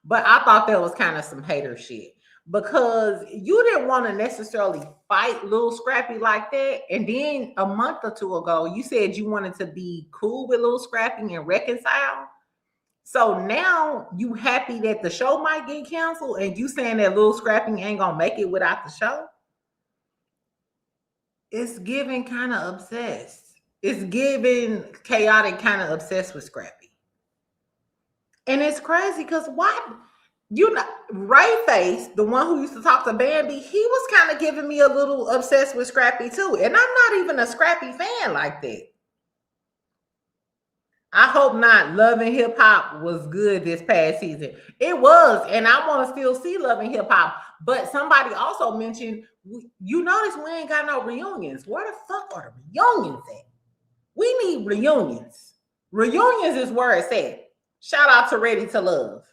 but I thought that was kind of some hater shit because you didn't want to necessarily fight little Scrappy like that. And then a month or two ago, you said you wanted to be cool with little Scrappy and reconcile. So now you happy that the show might get canceled and you saying that little Scrappy ain't gonna make it without the show? It's giving kind of obsessed. It's giving Chaotic kind of obsessed with Scrappy. And it's crazy because why? You know, Ray Face, the one who used to talk to Bambi, he was kind of giving me a little obsessed with Scrappy too. And I'm not even a Scrappy fan like that. I hope not. Love and Hip Hop was good this past season. It was, and I want to still see Love and Hip Hop. But somebody also mentioned, you notice we ain't got no reunions. Where the fuck are the reunions at? We need reunions. Reunions is where it's at. Shout out to Ready to Love.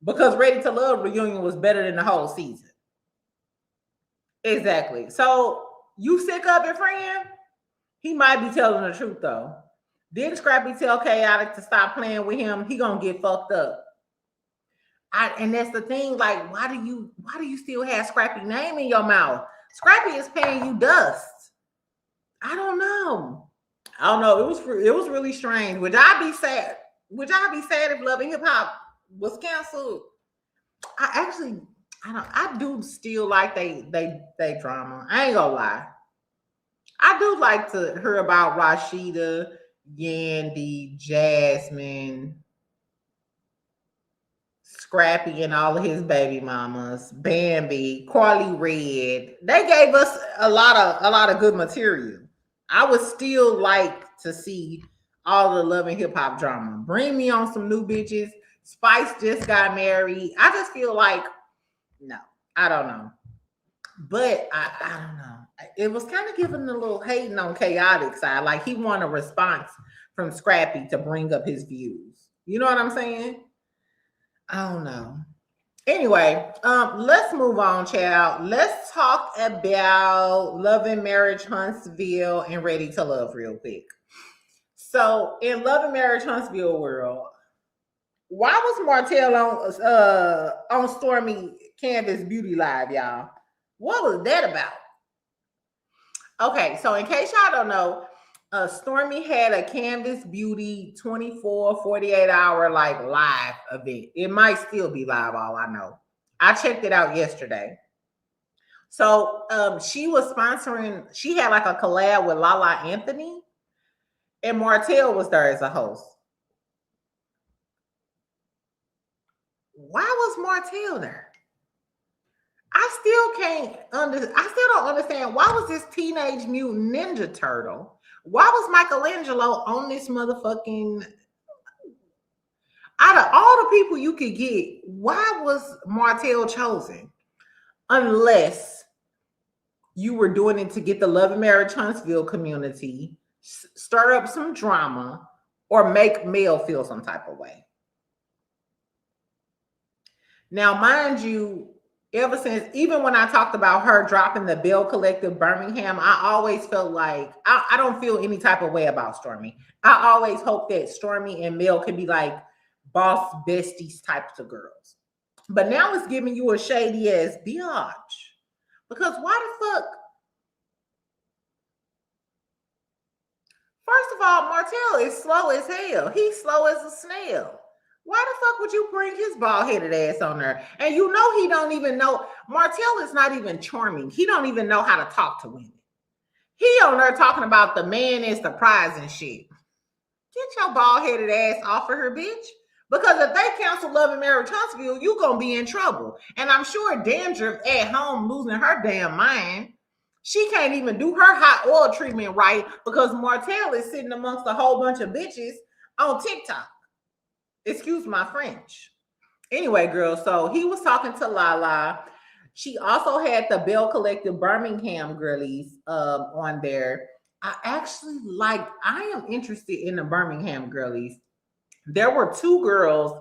Because Ready to Love reunion was better than the whole season. Exactly. So you sick of it, friend? He might be telling the truth though. Didn't Scrappy tell Chaotic to stop playing with him? He gonna get fucked up. And that's the thing. Like, why do you still have Scrappy name in your mouth? Scrappy is paying you dust. I don't know. It was really strange. Would I be sad? Would y'all be sad if Love and Hip Hop was canceled? I do still like they drama. I ain't gonna lie. I do like to hear about Rashida, Yandy, Jasmine, Scrappy and all of his baby mamas, Bambi, Carly Red. They gave us a lot of good material. I would still like to see all the Love and Hip Hop drama. Bring me on some new bitches. Spice just got married. I just feel like, no. I don't know. But I don't know. It was kind of giving a little hating on chaotic side. Like he wanted a response from Scrappy to bring up his views. You know what I'm saying? I don't know. Anyway, let's move on, child. Let's talk about Love and Marriage Huntsville and Ready to Love real quick. So in Love and Marriage Huntsville world, why was Martell on Stormi Canvas Beauty Live, y'all? What was that about? Okay, so in case y'all don't know, Stormi had a Canvas Beauty 24, 48 hour like live event. It might still be live, all I know. I checked it out yesterday. So she was sponsoring, she had like a collab with Lala Anthony, and Martell was there as a host. Why was Martell there? I still don't understand. Why was this Teenage Mutant Ninja Turtle? Why was Michelangelo on this motherfucking... Out of all the people you could get, why was Martell chosen? Unless you were doing it to get the Love and Marriage Huntsville community, stir up some drama, or make Mel feel some type of way. Now, mind you, ever since, even when I talked about her dropping the Bell Collective Birmingham, I always felt like, I don't feel any type of way about Stormi. I always hope that Stormi and Mel can be like boss besties types of girls. But now it's giving you a shady ass biatch. Because why the fuck? First of all, Martell is slow as hell. He's slow as a snail. Why the fuck would you bring his bald-headed ass on there? And you know he don't even know. Martell is not even charming. He don't even know how to talk to women. He on there talking about the man is the prize and shit. Get your bald-headed ass off of her, bitch. Because if they cancel Love and Marriage Huntsville, you gonna be in trouble. And I'm sure Dandruff at home losing her damn mind. She can't even do her hot oil treatment right because Martell is sitting amongst a whole bunch of bitches on TikTok. Excuse my French. Anyway, girl, so he was talking to Lala. She also had the Bell Collective Birmingham girlies on there. I am interested in the Birmingham girlies. There were two girls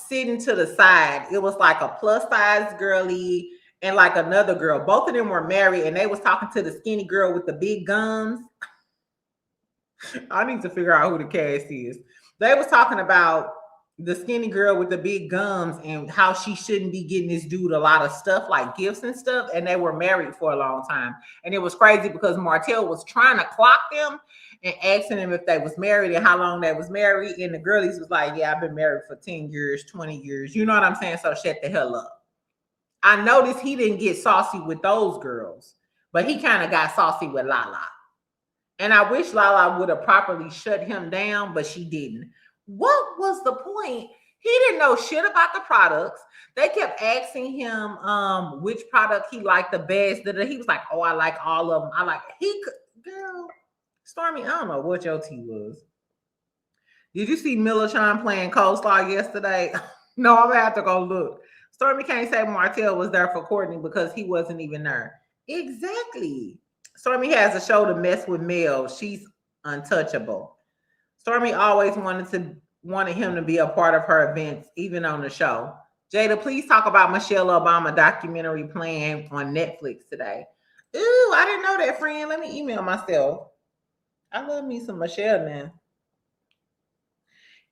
sitting to the side. It was like a plus size girly and like another girl. Both of them were married, and they was talking to the skinny girl with the big gums. I need to figure out who the cast is. They was talking about the skinny girl with the big gums and how she shouldn't be getting this dude a lot of stuff like gifts and stuff. And they were married for a long time. And it was crazy because Martell was trying to clock them and asking them if they was married and how long they was married. And the girlies was like, yeah, I've been married for 10 years, 20 years. You know what I'm saying? So shut the hell up. I noticed he didn't get saucy with those girls, but he kind of got saucy with Lala. And I wish Lala would have properly shut him down, but she didn't. What was the point? He didn't know shit about the products. They kept asking him which product he liked the best. He was like, oh, I like all of them. Girl, Stormi, I don't know what your tea was. Did you see Millichan playing Coleslaw yesterday? No, I'm gonna have to go look. Stormi can't say Martell was there for Courtney because he wasn't even there. Exactly. Stormi has a show to mess with Mel. She's untouchable. Stormi always wanted him to be a part of her events, even on the show. Jada, please talk about Michelle Obama documentary playing on Netflix today. Ooh, I didn't know that, friend. Let me email myself. I love me some Michelle, man.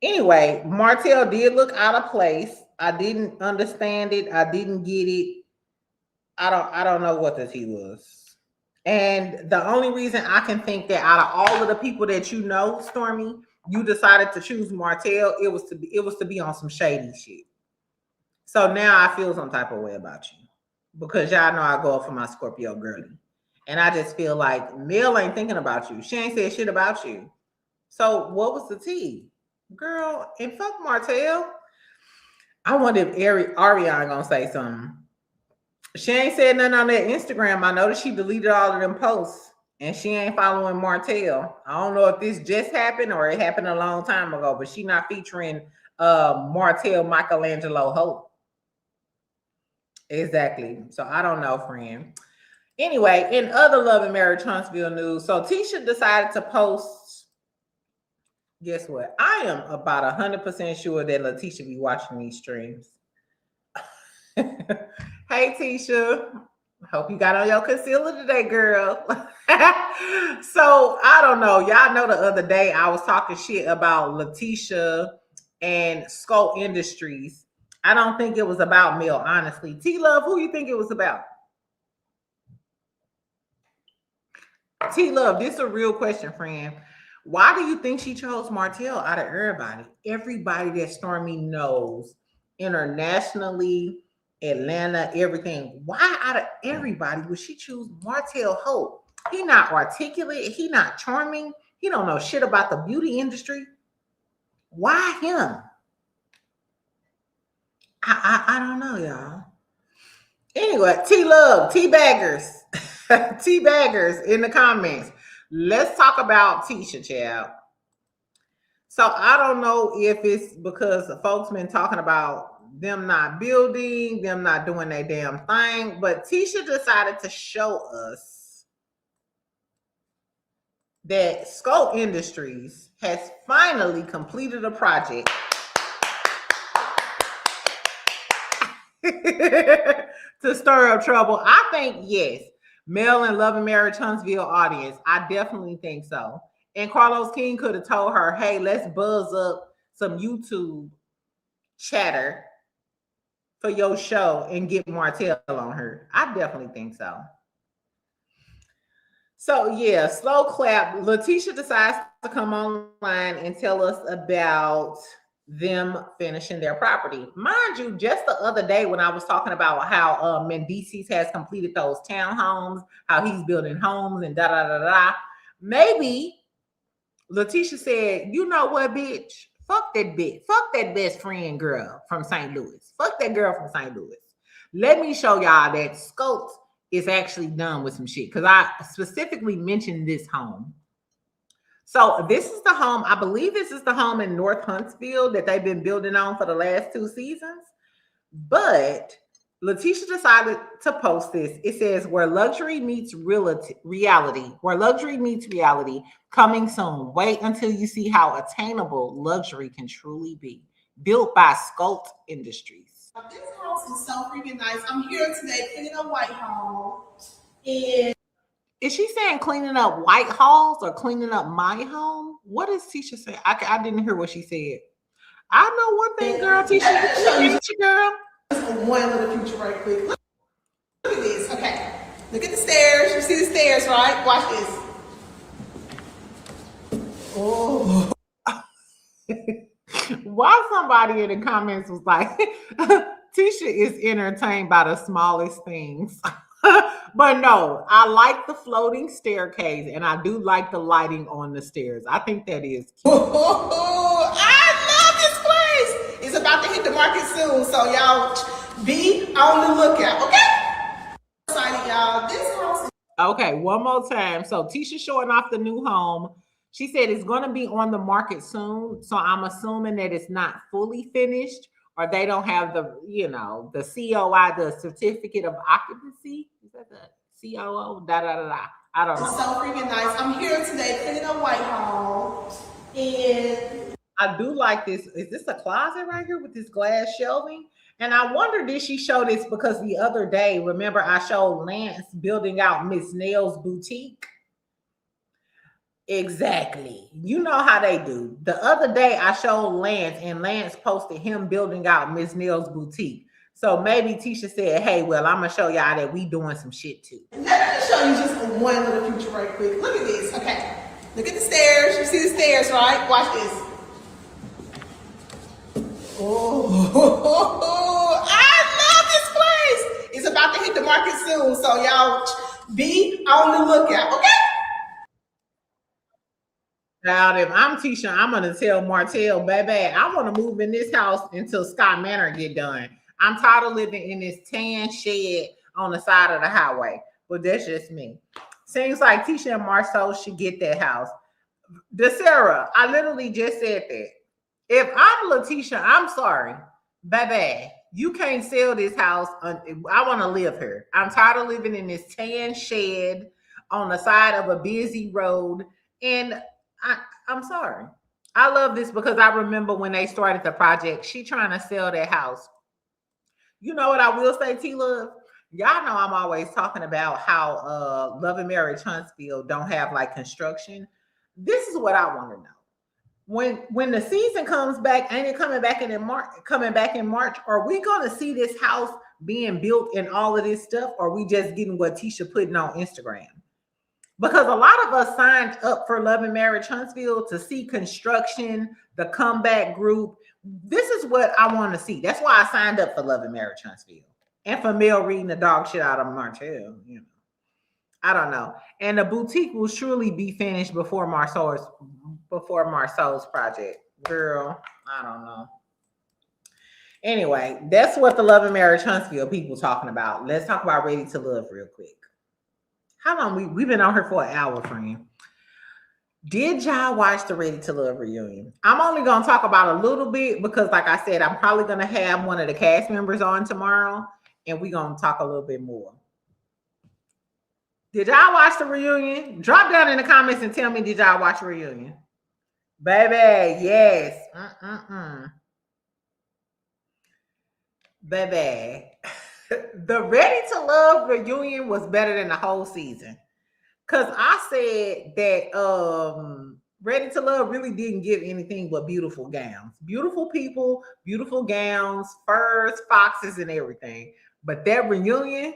Anyway, Martell did look out of place. I didn't understand it. I didn't get it. I don't know what the tea was. And the only reason I can think that out of all of the people that you know, Stormi, you decided to choose Martell, it was to be on some shady shit. So now I feel some type of way about you because y'all know I go up for my Scorpio girly. And I just feel like Mel ain't thinking about you. She ain't said shit about you. So what was the tea? Girl, and fuck Martell. I wonder if Ariana gonna say something. She ain't said nothing on that Instagram. I noticed she deleted all of them posts and she ain't following Martell. I don't know if this just happened or it happened a long time ago, but she not featuring Martell Michelangelo Hope. Exactly. So I don't know, friend. Anyway, in other Love and Marriage Huntsville news, so Tisha decided to post. Guess what? I am about 100% sure that Latisha be watching these streams. Hey, Tisha. Hope you got on your concealer today, girl. So I don't know. Y'all know the other day I was talking shit about Latisha and Skull Industries. I don't think it was about Mel, honestly. T-Love, who you think it was about? T-Love, this is a real question, friend. Why do you think she chose Martell out of everybody? Everybody that Stormi knows internationally, Atlanta, everything. Why out of everybody would she choose Martell Hope? He not articulate. He not charming. He don't know shit about the beauty industry. Why him? I don't know, y'all. Anyway, T-Love, T-Baggers. T-Baggers in the comments. Let's talk about Tisha, child. So I don't know if it's because the folks been talking about them not building, them not doing their damn thing, but Tisha decided to show us that Skull Industries has finally completed a project to stir up trouble. I think yes. Mel and Love and Marriage Huntsville audience, I definitely think so. And Carlos King could have told her, hey, let's buzz up some YouTube chatter for your show and get Martell on her. I definitely think so. So yeah, slow clap. Latisha decides to come online and tell us about them finishing their property. Mind you, just the other day when I was talking about how Mendices has completed those townhomes, how he's building homes and da-da-da-da, maybe Latisha said, you know what, bitch? Fuck that bitch. Fuck that best friend girl from St. Louis. Fuck that girl from St. Louis. Let me show y'all that Scopes is actually done with some shit because I specifically mentioned this home. So this is the home. I believe this is the home in North Huntsville that they've been building on for the last 2 seasons. But Latisha decided to post this. It says, where luxury meets reality. Where luxury meets reality. Coming soon. Wait until you see how attainable luxury can truly be. Built by Sculpt Industries. This house is so freaking nice. I'm here today cleaning a white home. And is she saying cleaning up white halls or cleaning up my home? What is Tisha saying? I didn't hear what she said. I know one thing, girl. Tisha, girl. One little future right quick. Look at this. Okay. Look at the stairs. You see the stairs, right? Watch this. Oh. Why somebody in the comments was like, Tisha is entertained by the smallest things. But no, I like the floating staircase and I do like the lighting on the stairs. I think that is cute. Oh, I love this place. It's about to hit the market soon, so y'all be on the lookout, okay? Excited, y'all. This house is okay, one more time. So Tisha showing off the new home. She said it's going to be on the market soon. So I'm assuming that it's not fully finished or they don't have the, the COI, the certificate of occupancy. Is that the COO? I don't know. So freaking nice. I'm here today cleaning a white home. And I do like this. Is this a closet right here with this glass shelving? And I wonder, did she show this because the other day, remember I showed Lance building out Miss Nail's boutique? Exactly. You know how they do. The other day I showed Lance and Lance posted him building out Miss Nail's boutique. So maybe Tisha said, hey, well, I'm going to show y'all that we doing some shit too. Let me show you just one little future right quick. Look at this. Okay. Look at the stairs. You see the stairs, right? Watch this. Oh, I love this place. It's about to hit the market soon, so y'all be on the lookout, okay? Now, if I'm Tisha, I'm going to tell Martell, baby, I want to move in this house until Scott Manor get done. I'm tired of living in this tan shed on the side of the highway, but that's just me. Seems like Tisha and Marceau should get that house. DeSarah, I literally just said that. If I'm Latisha, I'm sorry, baby, You can't sell this house. I want to live here. I'm tired of living in this tan shed on the side of a busy road. And I'm sorry. I love this because I remember when they started the project, she trying to sell that house. You know what I will say, T-Love? Y'all know I'm always talking about how Love and Marriage Huntsville don't have like construction. This is what I want to know. When the season comes back, ain't it coming back in March? Coming back in March, are we going to see this house being built and all of this stuff? Or are we just getting what Tisha putting on Instagram? Because a lot of us signed up for Love and Marriage Huntsville to see construction, the comeback group. This is what I want to see. That's why I signed up for Love and Marriage Huntsville, and for Mel reading the dog shit out of Martell. You know, I don't know. And the boutique will surely be finished before Marceau's project. Girl, I don't know. Anyway, that's what the Love and Marriage Huntsville people talking about. Let's talk about Ready to Love real quick. How long we've been on here for an hour, friend? Did y'all watch the Ready to Love reunion? I'm only going to talk about a little bit because, like I said, I'm probably going to have one of the cast members on tomorrow, and we're going to talk a little bit more. Did y'all watch the reunion? Drop down in the comments and tell me, did y'all watch the reunion? Baby, yes. Baby. The Ready to Love reunion was better than the whole season. Because I said that Ready to Love really didn't give anything but beautiful gowns. Beautiful people, beautiful gowns, furs, foxes, and everything. But that reunion,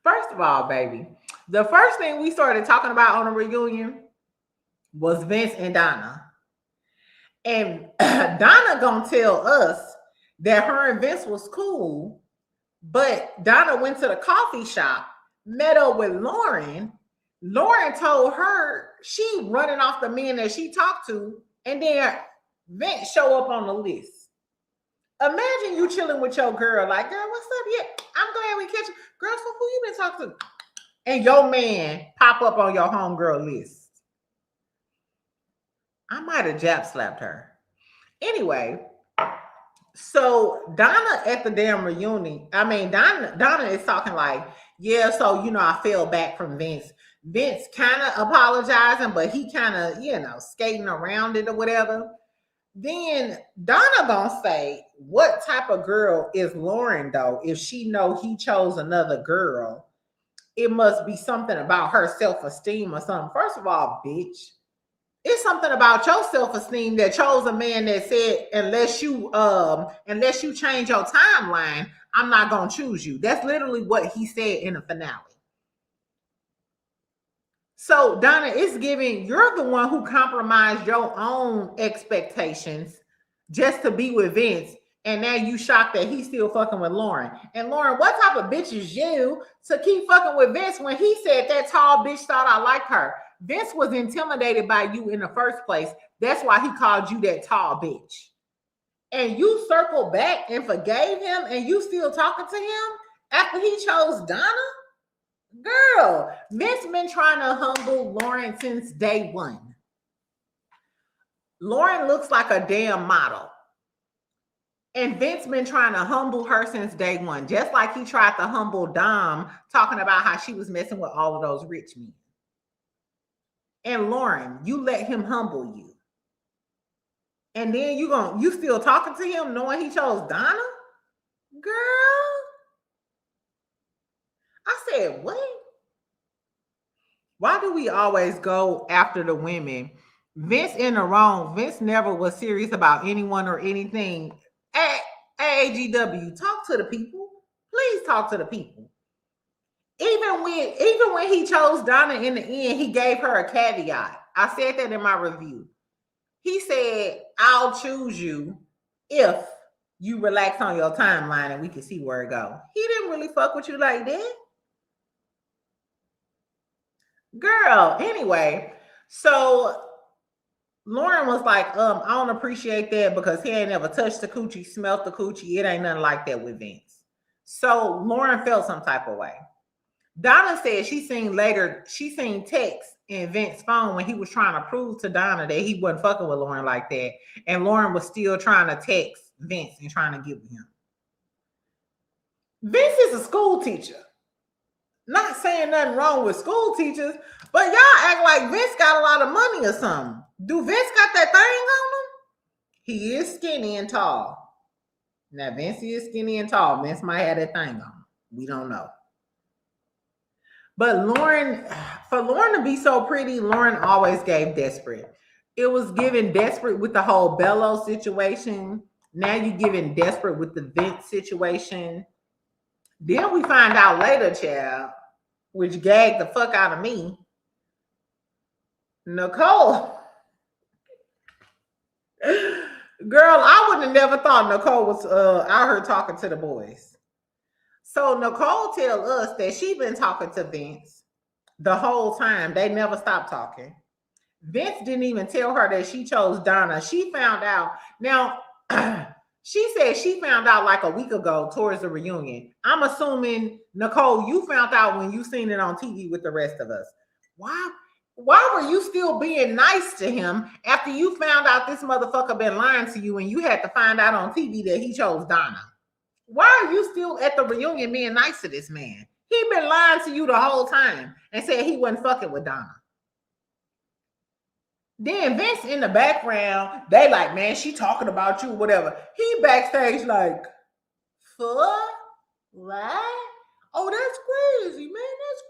first of all, baby, the first thing we started talking about on the reunion was Vince and Donna. And Donna gonna tell us that her and Vince was cool, but Donna went to the coffee shop, met up with Lauren. Lauren told her she running off the men that she talked to, and then Vince show up on the list. Imagine you chilling with your girl, like, girl, what's up? Yeah, I'm glad we catch you. Girl, so who you been talking to? And your man pop up on your homegirl list. I might have jab slapped her. Anyway, so Donna at the damn reunion, I mean, Donna is talking like, yeah, so, you know, I fell back from Vince. Vince kind of apologizing, but he kind of, you know, skating around it or whatever. Then Donna gonna say, what type of girl is Lauren, though? If she know he chose another girl, it must be something about her self-esteem or something. First of all, bitch, it's something about your self-esteem that chose a man that said, unless you change your timeline, I'm not gonna choose you. That's literally what he said in the finale. So Donna, it's giving, you're the one who compromised your own expectations just to be with Vince, and now you shocked that he's still fucking with Lauren. And Lauren, what type of bitch is you to keep fucking with Vince when he said that tall bitch thought I liked her? Vince was intimidated by you in the first place. That's why he called you that tall bitch. And you circled back and forgave him, and you still talking to him after he chose Donna? Girl, Vince been trying to humble Lauren since day one. Lauren looks like a damn model. And Vince been trying to humble her since day one, just like he tried to humble Dom, talking about how she was messing with all of those rich men. And Lauren, you let him humble you. And then you still talking to him knowing he chose Donna? Girl. I said, what? Why do we always go after the women? Vince in the wrong. Vince never was serious about anyone or anything. At AAGW, talk to the people. Please talk to the people. Even when he chose Donna in the end, he gave her a caveat. I said that in my review. He said, I'll choose you if you relax on your timeline and we can see where it goes. He didn't really fuck with you like that. Girl, anyway, so Lauren was like, I don't appreciate that because he ain't never touched the coochie, smelt the coochie. It ain't nothing like that with Vince. So Lauren felt some type of way. Donna said she seen texts in Vince's phone when he was trying to prove to Donna that he wasn't fucking with Lauren like that. And Lauren was still trying to text Vince and trying to get with him. Vince is a school teacher. Not saying nothing wrong with school teachers, but y'all act like Vince got a lot of money or something. Do Vince got that thing on him? He is skinny and tall. Now, Vince is skinny and tall. Vince might have that thing on him. We don't know. But for Lauren to be so pretty, Lauren always gave desperate. It was given desperate with the whole Bello situation. Now you're giving desperate with the Vince situation. Then we find out later, child, which gagged the fuck out of me. Nicole. Girl, I would have never thought Nicole was out here talking to the boys. So Nicole tell us that she been talking to Vince the whole time. They never stopped talking. Vince didn't even tell her that she chose Donna. She found out. Now, she said she found out like a week ago towards the reunion. I'm assuming, Nicole, you found out when you seen it on TV with the rest of us. Why were you still being nice to him after you found out this motherfucker been lying to you and you had to find out on TV that he chose Donna? Why are you still at the reunion being nice to this man? He been lying to you the whole time and said he wasn't fucking with Donna. Then Vince in the background, they like, man, she talking about you, whatever. He backstage like, fuck? What? Oh, that's crazy, man. That's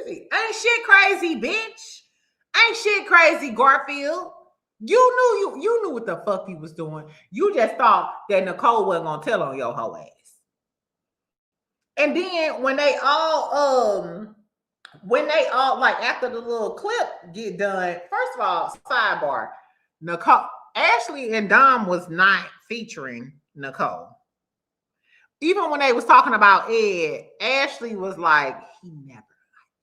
crazy. Ain't shit crazy, bitch. Ain't shit crazy, Garfield. You knew what the fuck you was doing. You just thought that Nicole wasn't gonna tell on your whole ass. And then when they all like after the little clip get done, first of all, sidebar, Nicole, Ashley and Dom was not featuring Nicole. Even when they was talking about Ed, Ashley was like, he never liked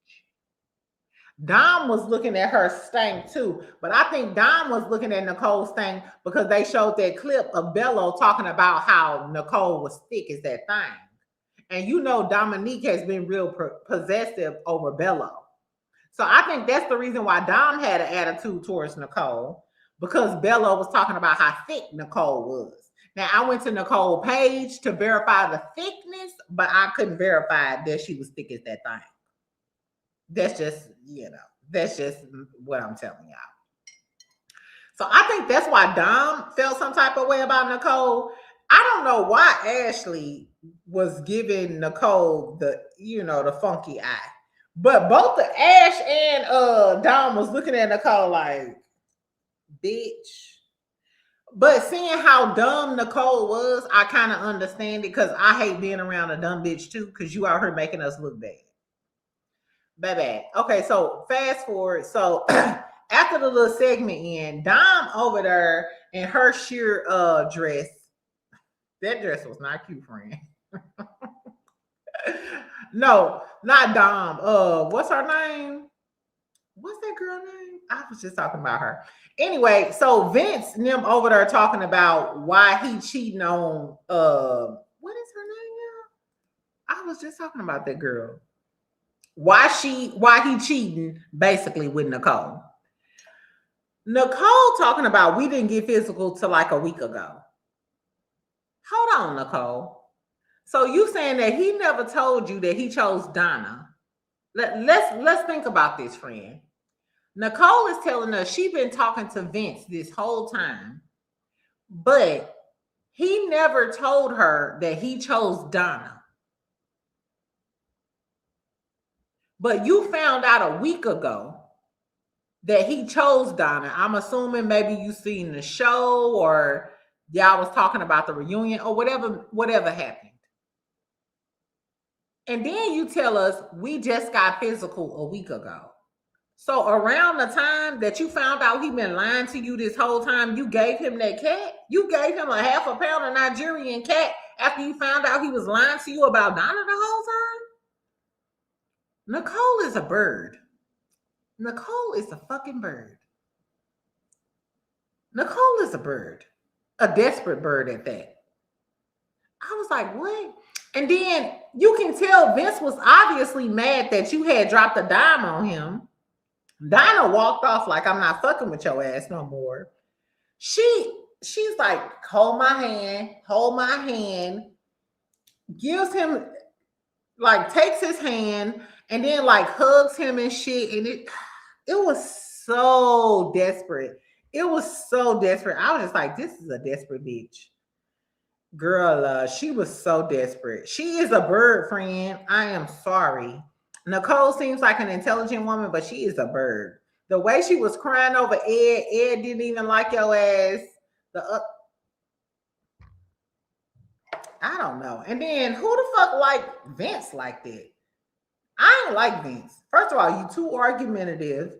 you. Dom was looking at her stank too, but I think Dom was looking at Nicole's stank because they showed that clip of Bello talking about how Nicole was thick as that thing. And you know Dominique has been real possessive over Bello. So I think that's the reason why Dom had an attitude towards Nicole, because Bello was talking about how thick Nicole was. Now, I went to Nicole's page to verify the thickness, but I couldn't verify that she was thick as that thing. That's just, that's just what I'm telling y'all. So I think that's why Dom felt some type of way about Nicole. I don't know why Ashley was giving Nicole the funky eye. But both the Ash and Dom was looking at Nicole like, bitch. But seeing how dumb Nicole was, I kind of understand it because I hate being around a dumb bitch too, because you out here making us look bad. Baby. Okay, so fast forward. So after the little segment end, Dom over there in her sheer dress. That dress was not cute, friend. No, not Dom. What's her name? What's that girl name? I was just talking about her. Anyway, so Vince and them over there talking about why he cheating on what is her name now? I was just talking about that girl. Why he cheating basically with Nicole. Nicole talking about we didn't get physical till like a week ago. Hold on, Nicole. So you saying that he never told you that he chose Donna? Let's think about this, friend. Nicole is telling us she been talking to Vince this whole time, but he never told her that he chose Donna. But you found out a week ago that he chose Donna. I'm assuming maybe you seen the show or y'all was talking about the reunion or whatever happened. And then you tell us we just got physical a week ago. So around the time that you found out he been lying to you this whole time, you gave him that cat? You gave him a half a pound of Nigerian cat after you found out he was lying to you about Donna the whole time? Nicole is a bird. Nicole is a fucking bird. Nicole is a bird. A desperate bird at that. I was like, what? And then you can tell Vince was obviously mad that you had dropped a dime on him. Dinah walked off like, I'm not fucking with your ass no more. She's like, hold my hand, gives him, like, takes his hand, and then like hugs him and shit. And it was so desperate. It was so desperate. I was just like, this is a desperate bitch. Girl, she was so desperate. She is a bird, friend. I am sorry. Nicole seems like an intelligent woman, but she is a bird. The way she was crying over Ed didn't even like your ass. I don't know. And then who the fuck like Vince like that? I ain't like Vince. First of all, you too argumentative.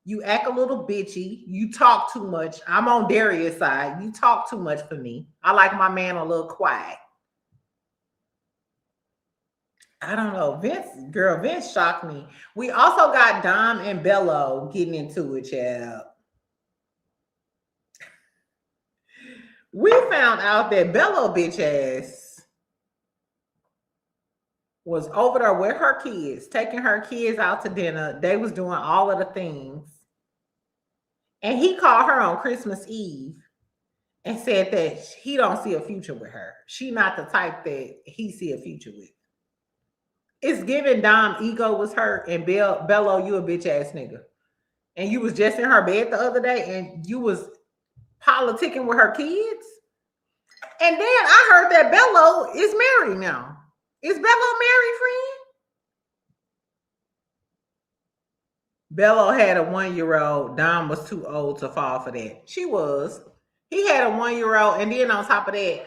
You act a little bitchy. You talk too much. I'm on Darius' side. You talk too much for me. I like my man a little quiet. I don't know. Vince shocked me. We also got Dom and Bello getting into it, child. We found out that Bello bitch ass was over there with her kids, taking her kids out to dinner. They was doing all of the things. And he called her on Christmas Eve and said that he don't see a future with her. She not the type that he see a future with. It's giving Dom ego was hurt, and Bello, you a bitch ass nigga. And you was just in her bed the other day and you was politicking with her kids. And then I heard that Bello is married now. Is Bello married, friend? Bello had a 1-year-old. Dom was too old to fall for that. She was. He had a 1-year-old, and then on top of that,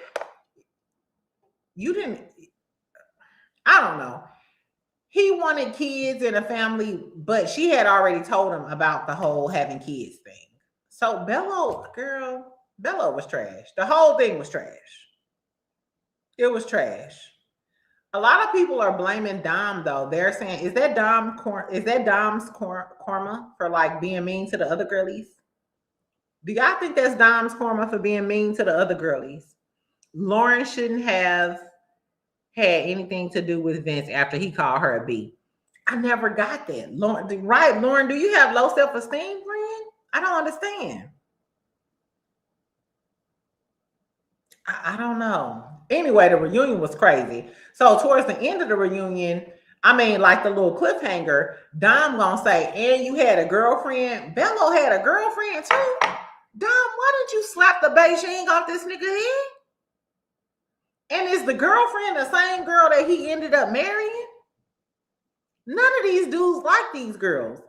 I don't know. He wanted kids and a family, but she had already told him about the whole having kids thing. So Bello was trash. The whole thing was trash. It was trash. A lot of people are blaming Dom, though. They're saying, is that Dom's karma for like being mean to the other girlies? Do y'all think that's Dom's karma for being mean to the other girlies? Lauren shouldn't have had anything to do with Vince after he called her a B. I never got that. Lauren, do you have low self-esteem, friend? I don't understand. I don't know. Anyway, the reunion was crazy. So towards the end of the reunion, I mean, like the little cliffhanger, Dom gonna say, and you had a girlfriend. Bello had a girlfriend too. Dom, why didn't you slap the Beijing off this nigga head? And is the girlfriend the same girl that he ended up marrying? None of these dudes like these girls.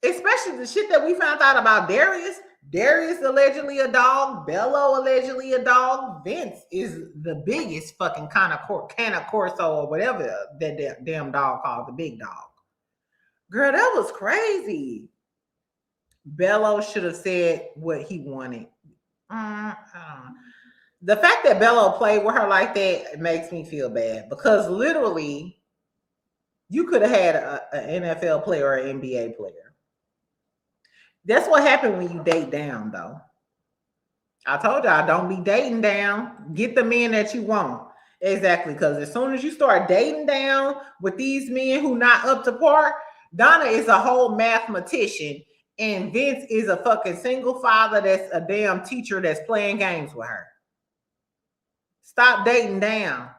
Especially the shit that we found out about Darius. Darius allegedly a dog. Bello allegedly a dog. Vince is the biggest fucking kind of Corso or whatever that damn dog called, the big dog. Girl, that was crazy. Bello should have said what he wanted. The fact that Bello played with her like that makes me feel bad, because literally you could have had an NFL player or an NBA player. That's what happened when you date down, though. I told y'all, don't be dating down. Get the men that you want. Exactly, because as soon as you start dating down with these men who not up to par, Donna is a whole mathematician, and Vince is a fucking single father that's a damn teacher that's playing games with her. Stop dating down,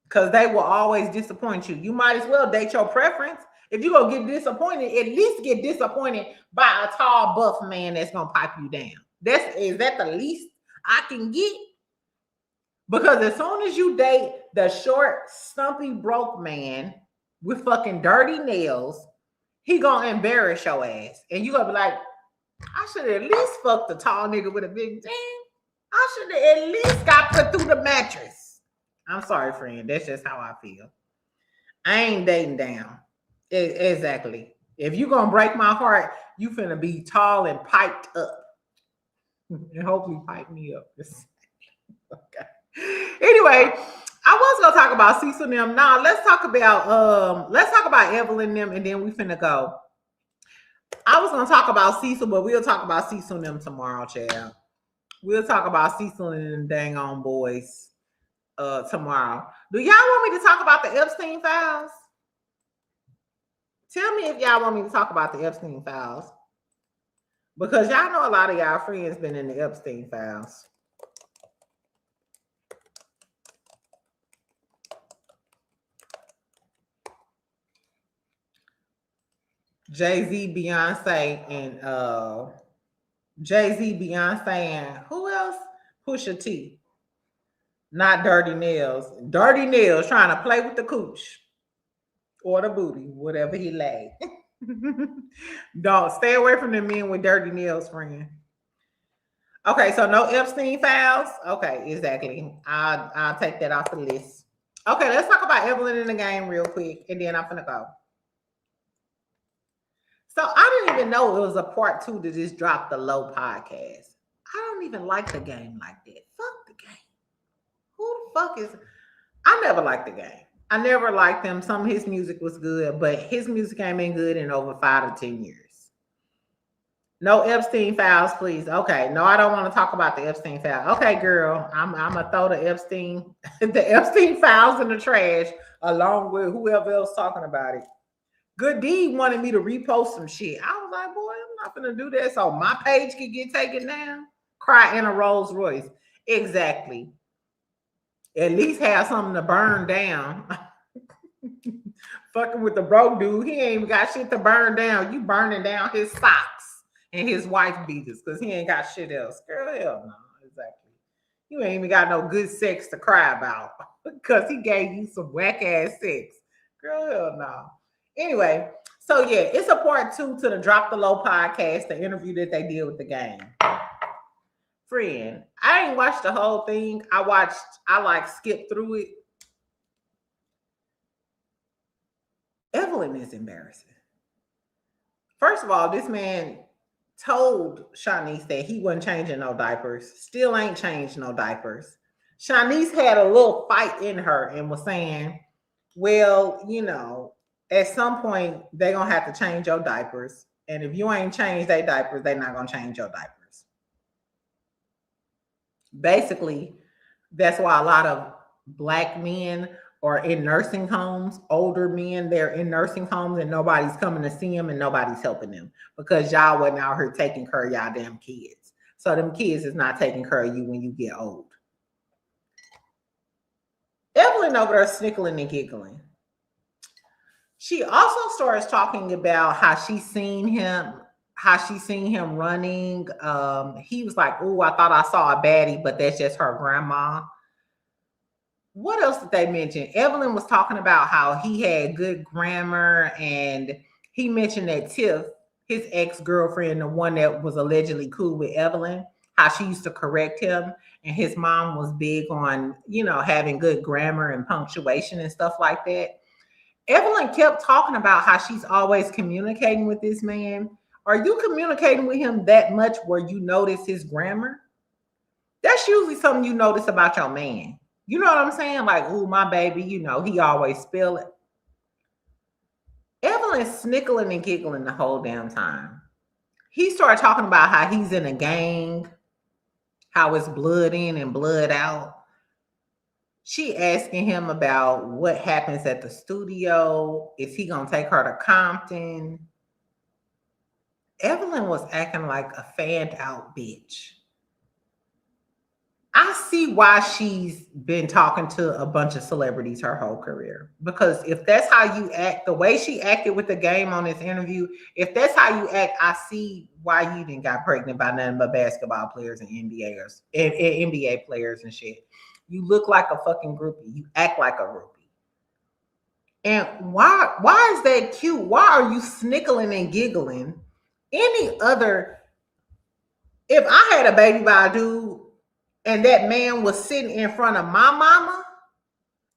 because they will always disappoint you. You might as well date your preference. If you're going to get disappointed, at least get disappointed by a tall, buff man that's going to pipe you down. Is that the least I can get? Because as soon as you date the short, stumpy, broke man with fucking dirty nails, he going to embarrass your ass. And you're going to be like, I should have at least fucked the tall nigga with a big thing. I should have at least got put through the mattress. I'm sorry, friend. That's just how I feel. I ain't dating down. Exactly. If you're going to break my heart, you finna be tall and piped up. And hopefully pipe me up. Okay. Anyway, I was going to talk about Cecil and them. Now, let's talk about Evelyn and them, and then we finna go. I was going to talk about Cecil, but we'll talk about Cecil and them tomorrow, child. We'll talk about Cecil and them dang on boys. tomorrow. Do y'all want me to talk about the Epstein files? Tell me if y'all want me to talk about the Epstein files. Because y'all know a lot of y'all friends been in the Epstein files. Jay-Z, Beyonce, and Jay-Z, Beyonce, and who else? Pusha T. Not Dirty Nails. Dirty Nails trying to play with the cooch or the booty, whatever he laid. Don't stay away from the men with dirty nails, friend. Okay, so no Epstein files. Okay, exactly. I'll take that off the list. Okay, let's talk about Evelyn in the game real quick, and then I'm gonna go. So I didn't even know it was a part 2 to this Drop the Low podcast. I don't even like the game like that. Fuck the game. Who the fuck is? I never liked the game. I never liked him. Some of his music was good, but his music ain't been good in over 5 to 10 years. No Epstein files, please. Okay. No, I don't want to talk about the Epstein file. Okay, girl. I'm gonna throw the Epstein files in the trash along with whoever else talking about it. Good D wanted me to repost some shit. I was like, boy, I'm not gonna do that. So my page could get taken down. Cry in a Rolls Royce. Exactly. At least have something to burn down. Fucking with the broke dude. He ain't even got shit to burn down. You burning down his socks and his wife beaters because he ain't got shit else. Girl, hell no. Exactly. You ain't even got no good sex to cry about because he gave you some whack ass sex. Girl, hell no. Anyway, so yeah, it's a part 2 to the Drop the Low podcast, the interview that they did with the game. Friend, I ain't watched the whole thing. I skipped through it. Evelyn is embarrassing. First of all, this man told Shanice that he wasn't changing no diapers. Still ain't changed no diapers. Shanice had a little fight in her and was saying, well, you know, at some point, they're going to have to change your diapers. And if you ain't changed their diapers, they're not going to change your diapers. Basically, that's why a lot of Black men are in nursing homes, older men, they're in nursing homes and nobody's coming to see them and nobody's helping them because y'all wasn't out here taking care of y'all damn kids. So them kids is not taking care of you when you get old. Evelyn over there snickling and giggling. She also starts talking about how she's seen him running. He was like, oh, I thought I saw a baddie, but that's just her grandma. What else did they mention? Evelyn was talking about how he had good grammar, and he mentioned that Tiff, his ex-girlfriend, the one that was allegedly cool with Evelyn, how she used to correct him, and his mom was big on, you know, having good grammar and punctuation and stuff like that. Evelyn kept talking about how she's always communicating with this man. Are you communicating with him that much where you notice his grammar? That's usually something you notice about your man. You know what I'm saying? Like, ooh, my baby, you know, he always spill it. Evelyn's snickling and giggling the whole damn time. He started talking about how he's in a gang, how it's blood in and blood out. She asking him about what happens at the studio. Is he going to take her to Compton? Evelyn was acting like a fanned out bitch. I see why she's been talking to a bunch of celebrities her whole career. Because if that's how you act, the way she acted with the game on this interview, if that's how you act, I see why you didn't got pregnant by nothing but basketball players and NBA players and shit. You look like a fucking groupie. You act like a groupie. And why is that cute? Why are you snickling and giggling? If I had a baby by a dude and that man was sitting in front of my mama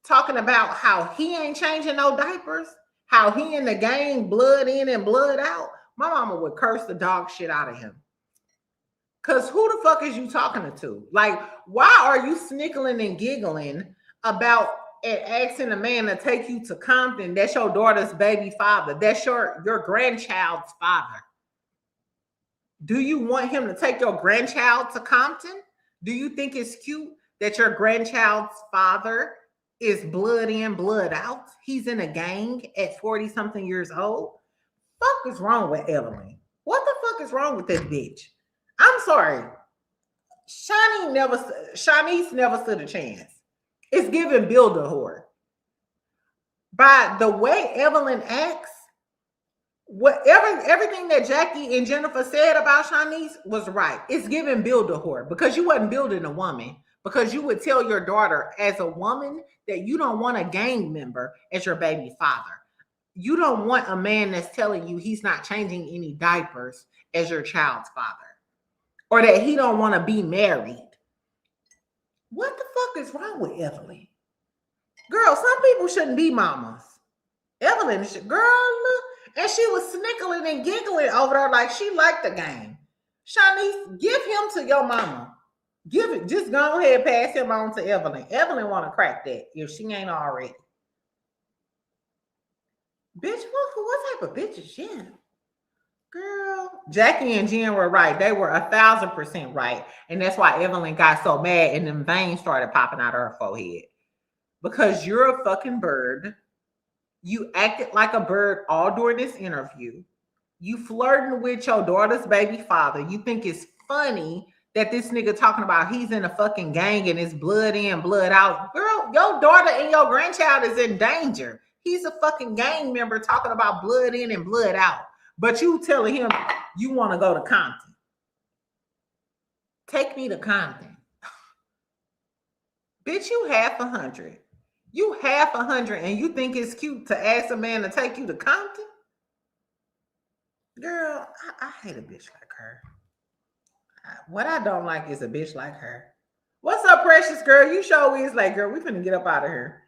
talking about how he ain't changing no diapers, how he in the gang, blood in and blood out, my mama would curse the dog shit out of him. Because who the fuck is you talking to? Like, why are you snickling and giggling about and asking a man to take you to Compton? That's your daughter's baby father. That's your grandchild's father. Do you want him to take your grandchild to Compton? Do you think it's cute that your grandchild's father is blood in, blood out? He's in a gang at 40 something years old. Fuck is wrong with Evelyn? What the fuck is wrong with this bitch? I'm sorry. Shanice never stood a chance. It's giving build a whore. By the way Evelyn acts, everything that Jackie and Jennifer said about Shanice was right. It's giving build a whore because you wasn't building a woman, because you would tell your daughter as a woman that you don't want a gang member as your baby father. You don't want a man that's telling you he's not changing any diapers as your child's father, or that he don't want to be married. What the fuck is wrong with Evelyn? Girl, some people shouldn't be mamas. Evelyn, girl, look. And she was snickling and giggling over there like she liked the game. Shanice, give him to your mama. Give it. Just go ahead and pass him on to Evelyn. Evelyn want to crack that if she ain't already. Bitch, what type of bitch is she? Girl, Jackie and Jen were right. They were 1,000% right. And that's why Evelyn got so mad and them veins started popping out of her forehead. Because you're a fucking bird. You acted like a bird all during this interview. You flirting with your daughter's baby father. You think it's funny that this nigga talking about he's in a fucking gang and it's blood in, blood out. Girl, your daughter and your grandchild is in danger. He's a fucking gang member talking about blood in and blood out. But you telling him you want to go to Compton. Take me to Compton. Bitch, you half 100. You half 100 and you think it's cute to ask a man to take you to Compton? Girl, I hate a bitch like her. What I don't like is a bitch like her. What's up, precious girl? You sure is like, girl, we finna get up out of here.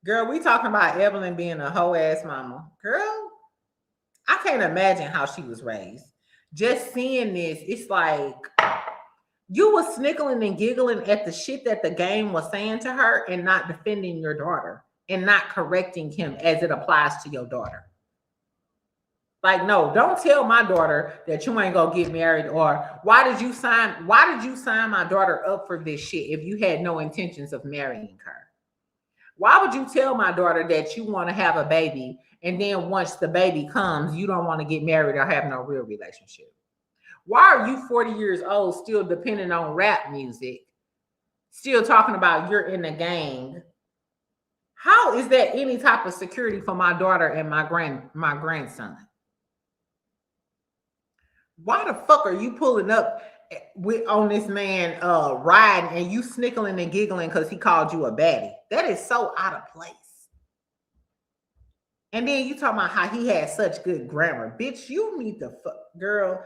Girl, we talking about Evelyn being a hoe ass mama. Girl, I can't imagine how she was raised. Just seeing this, it's like you was snickling and giggling at the shit that the game was saying to her and not defending your daughter and not correcting him as it applies to your daughter. Like, no, don't tell my daughter that you ain't gonna get married, or why did you sign my daughter up for this shit if you had no intentions of marrying her? Why would you tell my daughter that you want to have a baby and then once the baby comes, you don't want to get married or have no real relationship? Why are you 40 years old still depending on rap music, still talking about you're in a gang? How is that any type of security for my daughter and my grandson? Why the fuck are you pulling up on this man riding and you snickling and giggling because he called you a baddie? That is so out of place. And then you talking about how he had such good grammar. Bitch, you need the fuck, girl.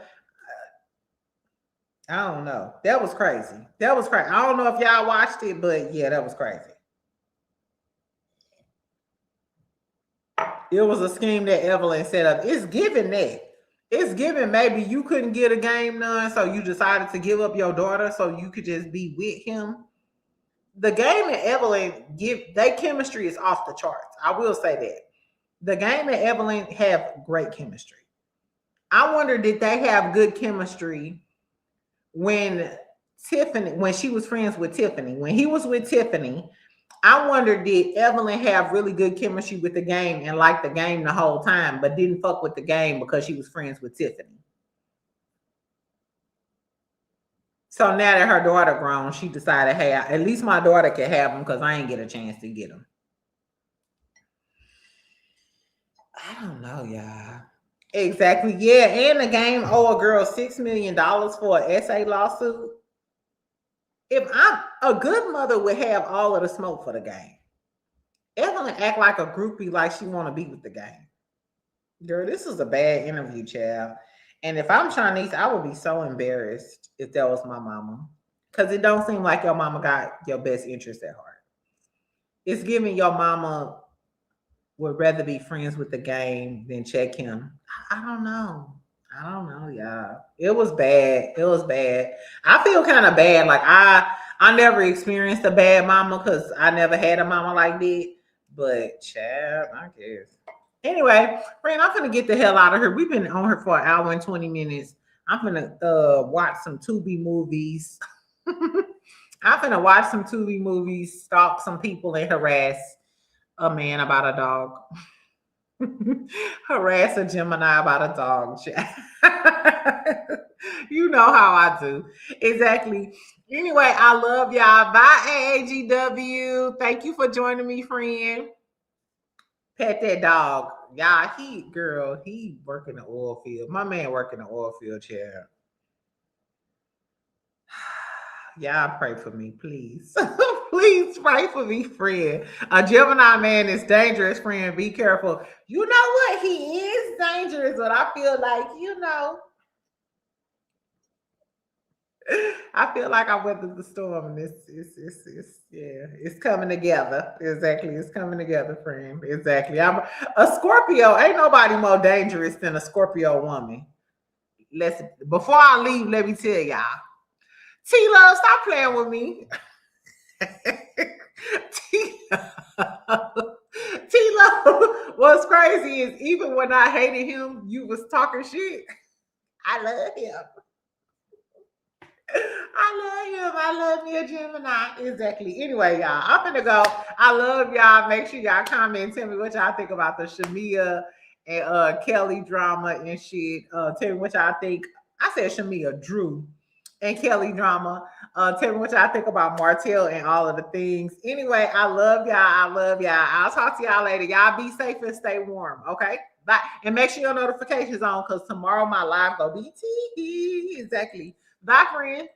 I don't know. That was crazy. That was crazy. I don't know if y'all watched it, but yeah, that was crazy. It was a scheme that Evelyn set up. It's given that. It's given maybe you couldn't get a game done, so you decided to give up your daughter so you could just be with him. The game and Evelyn their chemistry is off the charts. I will say that. The game and Evelyn have great chemistry. I wonder, did they have good chemistry when she was friends with Tiffany? When he was with Tiffany, I wonder, did Evelyn have really good chemistry with the game and like the game the whole time, but didn't fuck with the game because she was friends with Tiffany? So now that her daughter grown, she decided, hey, at least my daughter can have them because I ain't get a chance to get them. I don't know, y'all. Exactly. Yeah, and the game owe a girl $6 million for an essay lawsuit. If I'm a good mother, would have all of the smoke for the game. Evelyn act like a groupie, like she want to be with the game. Girl, this is a bad interview, child. And if I'm Shanice, I would be so embarrassed if that was my mama. Because it don't seem like your mama got your best interest at heart. It's giving your mama would rather be friends with the game than check him. I don't know, y'all. It was bad. I feel kind of bad. Like I never experienced a bad mama because I never had a mama like that. But child, I guess. Anyway, friend, I'm gonna get the hell out of here. We've been on here for 1 hour and 20 minutes. I'm gonna watch some Tubi movies. I'm finna watch some Tubi movies, stalk some people, and harass a man about a dog. Harass a Gemini about a dog. You know how I do. Exactly. Anyway, I love y'all. Bye, AAGW. Thank you for joining me, friend. Pet that dog. Y'all, he working the oil field. My man working the oil field chair. Y'all pray for me, please. Please pray for me, friend. A Gemini man is dangerous, friend. Be careful. You know what? He is dangerous, but I feel like, I feel like I weathered the storm. It's coming together. Exactly. It's coming together, friend. Exactly. I'm a Scorpio. Ain't nobody more dangerous than a Scorpio woman. Before I leave, let me tell y'all. T-Love, stop playing with me. T-Love, what's crazy is even when I hated him, you was talking shit. I love him. I love me a Gemini. Exactly. Anyway, y'all, I'm gonna go. I love y'all. Make sure y'all comment and tell me what y'all think about the Shamia and Kelli drama and shit. Tell me what y'all think. I said Shamia, Drew and Kelli drama. Tell me what y'all think about Martell and all of the things. Anyway, I love y'all. I'll talk to y'all later. Y'all be safe and stay warm. Okay. Bye. And make sure your notifications on because tomorrow my live go be TV. Exactly. Bye, friend.